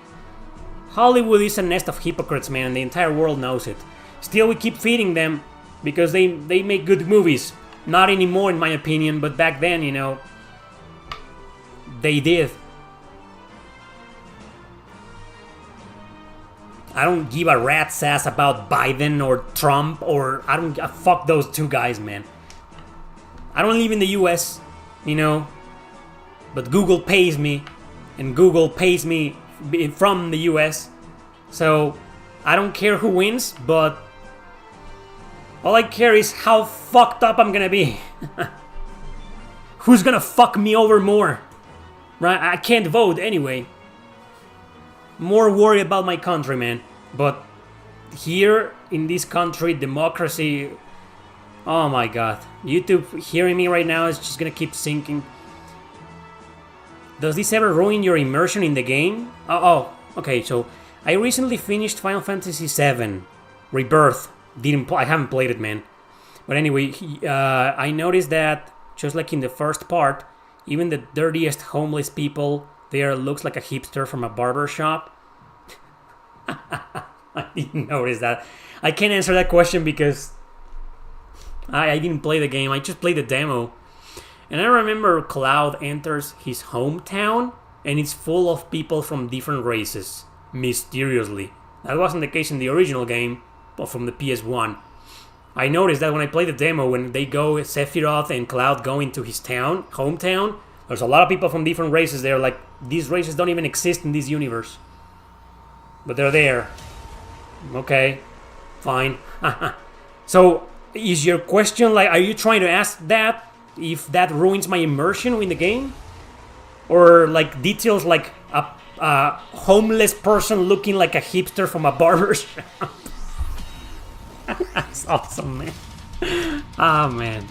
Hollywood is a nest of hypocrites, man, and the entire world knows it. Still, we keep feeding them because they make good movies. Not anymore, in my opinion, but back then, they did. I don't give a rat's ass about Biden or Trump or fuck those two guys, man. I don't live in the US, but Google pays me, and Google pays me from the US, so I don't care who wins, but all I care is how fucked up I'm gonna be. Who's gonna fuck me over more? Right? I can't vote anyway. More worried about my country, man. But here in this country, democracy, oh my god. YouTube hearing me right now is just gonna keep sinking. Does this ever ruin your immersion in the game? Okay, so I recently finished Final Fantasy VII Rebirth. I haven't played it, man. But anyway, I noticed that, just like in the first part, even the dirtiest homeless people there looks like a hipster from a barber shop. I didn't notice that. I can't answer that question because I didn't play the game. I just played the demo. And I remember Cloud enters his hometown and it's full of people from different races, mysteriously. That wasn't the case in the original game, but from the PS1. I noticed that when I played the demo, when they go, Sephiroth and Cloud go into his hometown, there's a lot of people from different races there. Like, these races don't even exist in this universe. But they're there. Okay, fine. So, is your question like, are you trying to ask that? If that ruins my immersion in the game? Or like details like a homeless person looking like a hipster from a barber shop? That's awesome, man. Oh, man.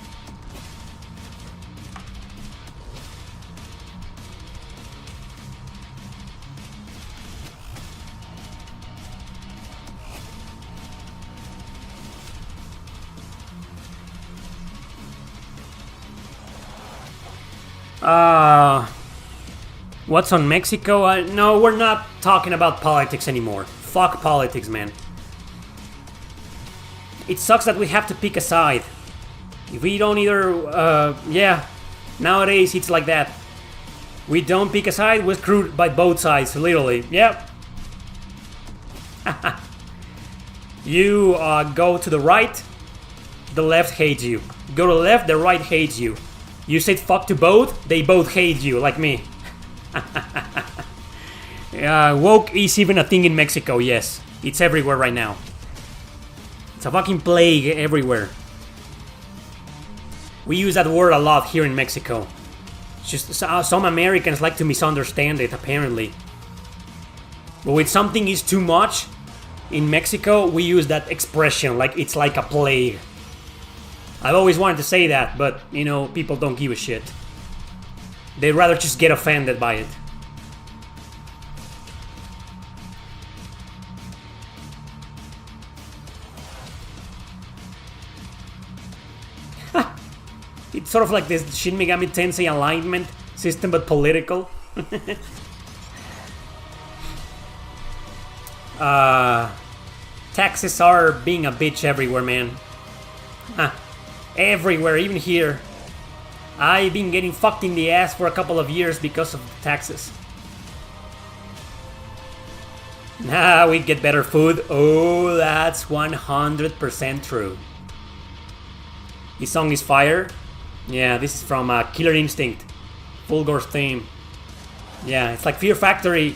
What's on Mexico? No, we're not talking about politics anymore. Fuck politics, man. It sucks that we have to pick a side. If we don't either, nowadays it's like that. We don't pick a side, we're screwed by both sides, literally. Yep. You go to the right, the left hates you. Go to the left, the right hates you. You said fuck to both, they both hate you, like me. Woke is even a thing in Mexico, yes. It's everywhere right now. It's a fucking plague everywhere. We use that word a lot here in Mexico. It's just some Americans like to misunderstand it, apparently. But when something is too much, in Mexico, we use that expression like it's like a plague. I've always wanted to say that, but, people don't give a shit. They'd rather just get offended by it. It's sort of like this Shin Megami Tensei alignment system, but political. Taxes are being a bitch everywhere, man. Everywhere, even here. I've been getting fucked in the ass for a couple of years because of the taxes. Now we get better food. Oh, that's 100% true. This song is fire. Yeah, this is from Killer Instinct. Fulgor's theme. Yeah, it's like Fear Factory.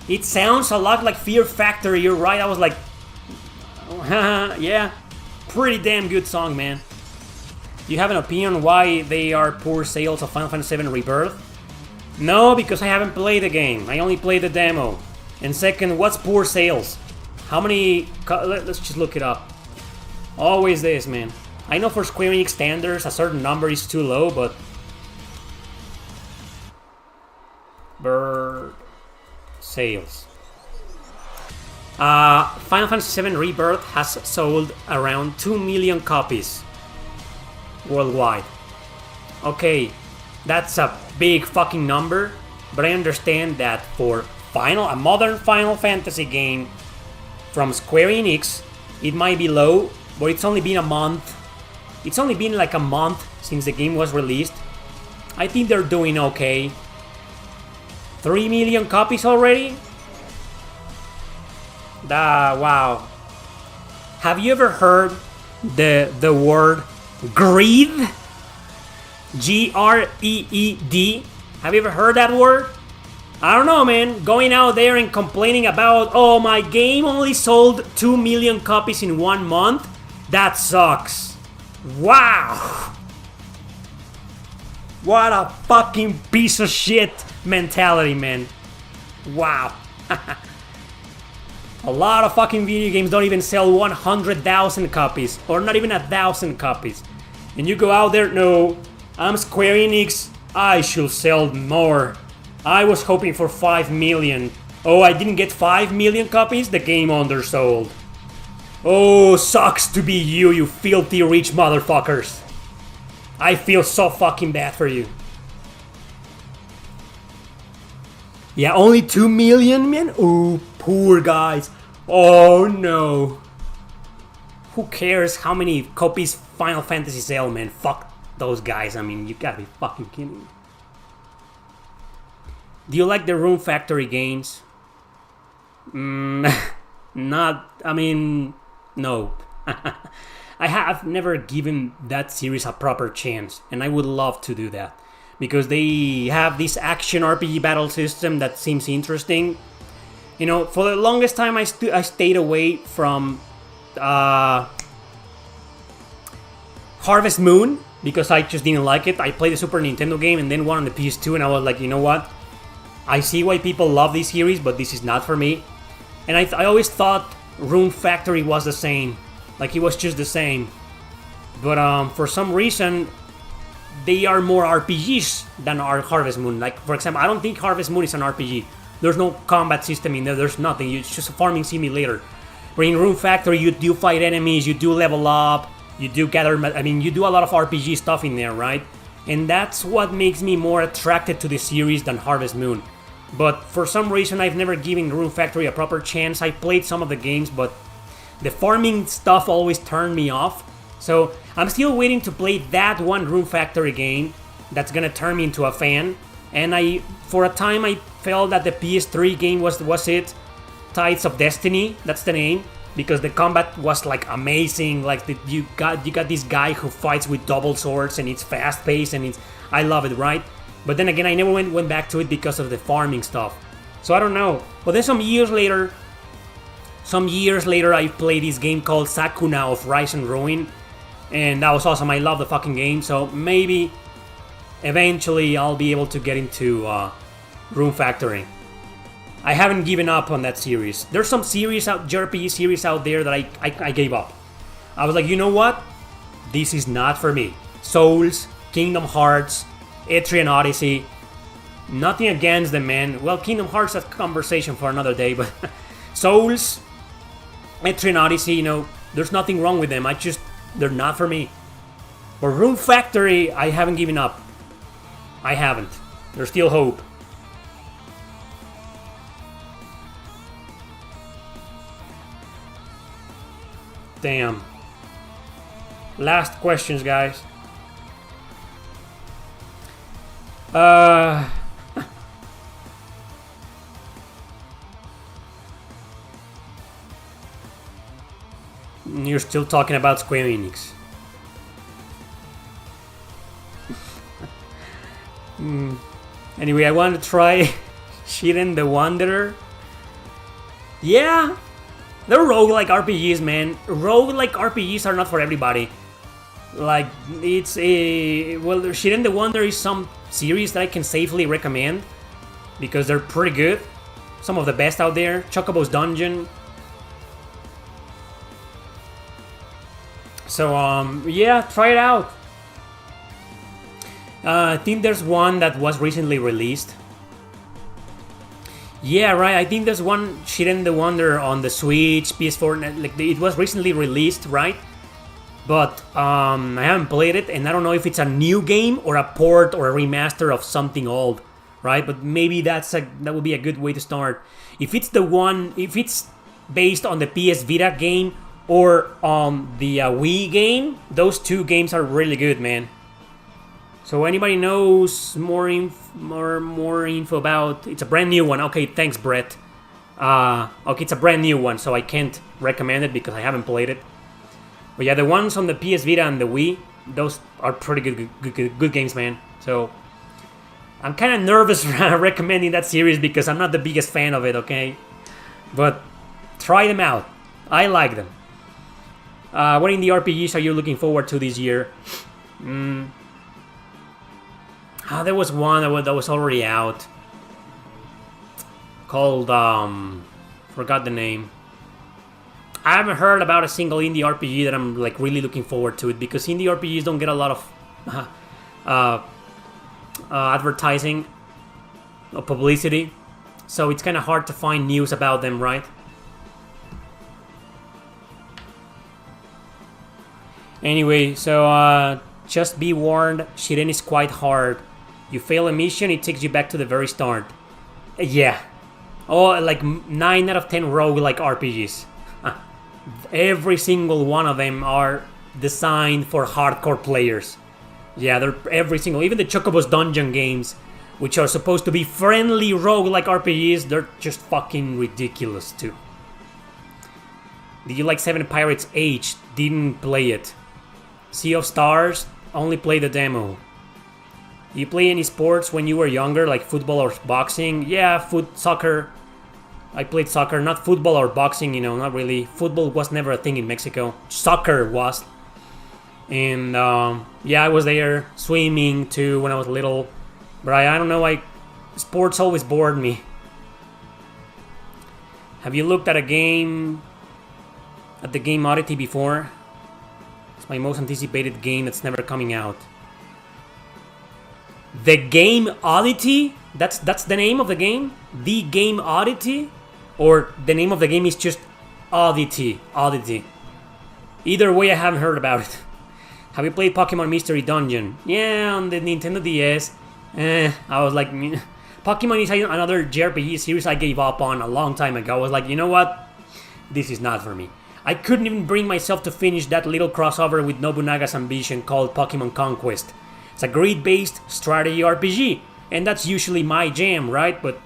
It sounds a lot like Fear Factory, you're right. I was like, yeah, pretty damn good song, man. Do you have an opinion why they are poor sales of Final Fantasy VII Rebirth? No, because I haven't played the game. I only played the demo. And second, what's poor sales? How many... Let's just look it up. Always this, man. I know for Square Enix standards, a certain number is too low, but... Bird... Sales. Final Fantasy VII Rebirth has sold around 2 million copies worldwide. Okay, that's a big fucking number, but I understand that for a modern Final Fantasy game from Square Enix, it might be low, but it's only been a month. It's only been like a month since the game was released. I think they're doing okay. 3 million copies already? Wow. Have you ever heard the word greed? Greed? Have you ever heard that word? I don't know, man. Going out there and complaining about, oh, my game only sold 2 million copies in 1 month? That sucks. Wow. What a fucking piece of shit mentality, man. Wow. A lot of fucking video games don't even sell 100,000 copies, or not even 1,000 copies. And you go out there, no, I'm Square Enix, I should sell more. I was hoping for 5 million. Oh, I didn't get 5 million copies? The game undersold. Oh, sucks to be you, you filthy rich motherfuckers. I feel so fucking bad for you. Yeah, only 2 million, man? Oh, poor guys. Oh, no. Who cares how many copies Final Fantasy sell, man? Fuck those guys. I mean, you gotta be fucking kidding me. Do you like the Room Factory games? Not, I mean, no. I have never given that series a proper chance, and I would love to do that. Because they have this action RPG battle system that seems interesting. You know, for the longest time I stayed away from Harvest Moon because I just didn't like it. I played the Super Nintendo game and then one on the PS2 and I was like, you know what? I see why people love this series, but this is not for me. And I always thought Room Factory was the same. Like, it was just the same. But for some reason, they are more RPGs than our Harvest Moon. Like, for example, I don't think Harvest Moon is an RPG. There's no combat system in there. There's nothing. It's just a farming simulator. Where in Room Factory, you do fight enemies, you do level up, you do gather... I mean, you do a lot of RPG stuff in there, right? And that's what makes me more attracted to the series than Harvest Moon. But for some reason, I've never given Room Factory a proper chance. I played some of the games, but the farming stuff always turned me off. So I'm still waiting to play that one Room Factory game that's gonna turn me into a fan. And for a time, I felt that the PS3 game was it. Tides of Destiny, that's the name. Because the combat was like amazing. Like you got this guy who fights with double swords and it's fast paced and I love it, right? But then again, I never went back to it because of the farming stuff. So I don't know. But then some years later, I played this game called Sakuna of Rise and Ruin. And that was awesome. I love the fucking game. So maybe eventually I'll be able to get into Room Factory. I haven't given up on that series. There's some JRPG series out there that I gave up. I was like, you know what? This is not for me. Souls, Kingdom Hearts, Etrian Odyssey. Nothing against them, man. Well, Kingdom Hearts, that's a conversation for another day, but Souls, Etrian Odyssey, you know, there's nothing wrong with them. They're not for me. But Room Factory, I haven't given up. I haven't. There's still hope. Damn. Last questions, guys. You're still talking about Square Enix. Anyway, I want to try Shiren the Wanderer. Yeah, they're roguelike RPGs, man. Roguelike RPGs are not for everybody. Like, it's a... Well, Shiren the Wanderer is some series that I can safely recommend because they're pretty good. Some of the best out there. Chocobo's Dungeon. So, yeah, try it out. I think there's one that was recently released. Yeah, right. I think there's one Shiren the Wanderer on the Switch, PS4. Like it was recently released, right? But I haven't played it, and I don't know if it's a new game or a port or a remaster of something old, right? But maybe that would be a good way to start. If it's based on the PS Vita game or on the Wii game, those two games are really good, man. So anybody knows more info about... It's a brand new one. Okay, thanks, Brett. Okay, it's a brand new one, so I can't recommend it because I haven't played it. But yeah, the ones on the PS Vita and the Wii, those are pretty good games, man. So I'm kind of nervous recommending that series because I'm not the biggest fan of it, okay? But try them out. I like them. What indie RPGs are you looking forward to this year? There was one that was already out. Called, forgot the name. I haven't heard about a single indie RPG that I'm like really looking forward to it because indie RPGs don't get a lot of advertising or publicity, so it's kind of hard to find news about them, right? Anyway, so just be warned, Shiren is quite hard. You fail a mission, it takes you back to the very start. Yeah. Oh, like 9 out of 10 roguelike RPGs. Every single one of them are designed for hardcore players. Yeah, they're every single... Even the Chocobo's Dungeon games, which are supposed to be friendly roguelike RPGs, they're just fucking ridiculous too. Did you like Seven Pirates H? Didn't play it. Sea of Stars? Only played the demo. Do you play any sports when you were younger, like football or boxing? Yeah, soccer. I played soccer, not football or boxing, not really. Football was never a thing in Mexico. Soccer was. And yeah, I was there swimming too when I was little. But I don't know, sports always bored me. Have you looked at the Game Oddity before? It's my most anticipated game that's never coming out. The Game Oddity? That's the name of the game? The Game Oddity? Or the name of the game is just Oddity. Either way, I haven't heard about it. Have you played Pokemon Mystery Dungeon? Yeah, on the Nintendo DS. I was like... Pokemon is another JRPG series I gave up on a long time ago. I was like, you know what? This is not for me. I couldn't even bring myself to finish that little crossover with Nobunaga's Ambition called Pokemon Conquest. It's a grid-based strategy RPG, and that's usually my jam, right? But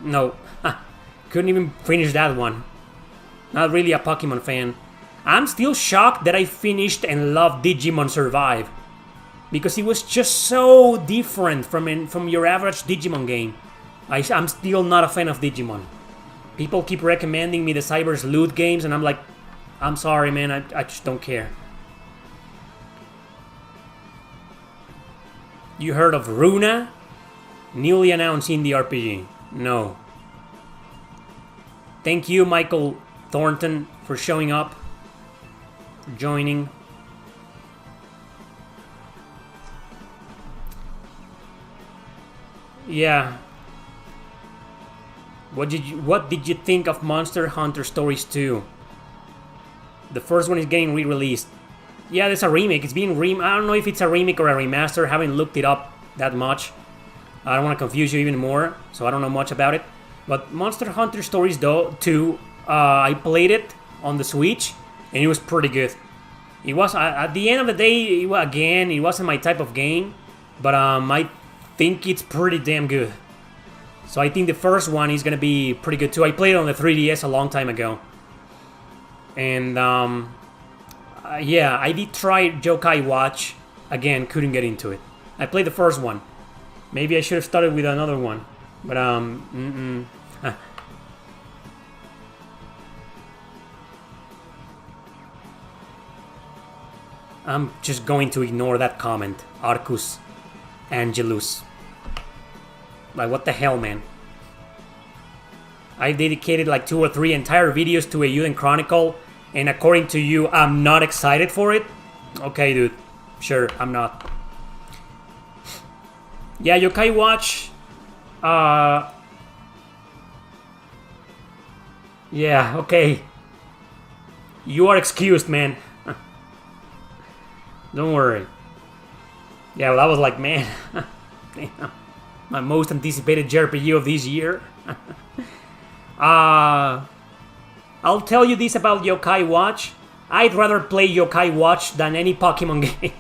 no, couldn't even finish that one. Not really a Pokemon fan. I'm still shocked that I finished and loved Digimon Survive, because it was just so different from your average Digimon game. I'm still not a fan of Digimon. People keep recommending me the Cyber's loot games, and I'm like, I'm sorry, man, I just don't care. You heard of Runa? Newly announced indie RPG. No. Thank you, Michael Thornton, for showing up, for joining. Yeah. What did you think of Monster Hunter Stories 2? The first one is getting re-released. Yeah, there's a remake. It's being I don't know if it's a remake or a remaster. I haven't looked it up that much. I don't want to confuse you even more, so I don't know much about it. But Monster Hunter Stories 2, I played it on the Switch, and it was pretty good. It was, at the end of the day, it wasn't my type of game, but I think it's pretty damn good. So I think the first one is going to be pretty good too. I played it on the 3DS a long time ago. And yeah, I did try Yokai Watch. Again, couldn't get into it. I played the first one. Maybe I should have started with another one. But, I'm just going to ignore that comment. Arcus Angelus. Like, what the hell, man? I've dedicated like 2 or 3 entire videos to a Euden Chronicle, and according to you, I'm not excited for it? Okay, dude. Sure, I'm not. Yeah, Yokai Watch. Yeah, okay. You are excused, man. Don't worry. Yeah, well, I was like, man. Damn. My most anticipated JRPG of this year. I'll tell you this about Yokai Watch. I'd rather play Yokai Watch than any Pokemon game.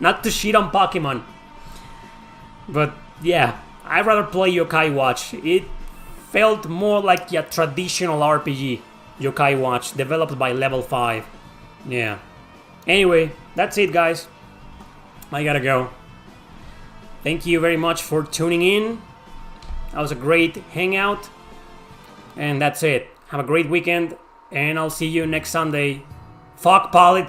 Not to shit on Pokemon. But yeah, I'd rather play Yokai Watch. It felt more like a traditional RPG. Yokai Watch, developed by Level 5. Yeah. Anyway, that's it, guys. I gotta go. Thank you very much for tuning in. That was a great hangout. And that's it. Have a great weekend. And I'll see you next Sunday. Fuck politics.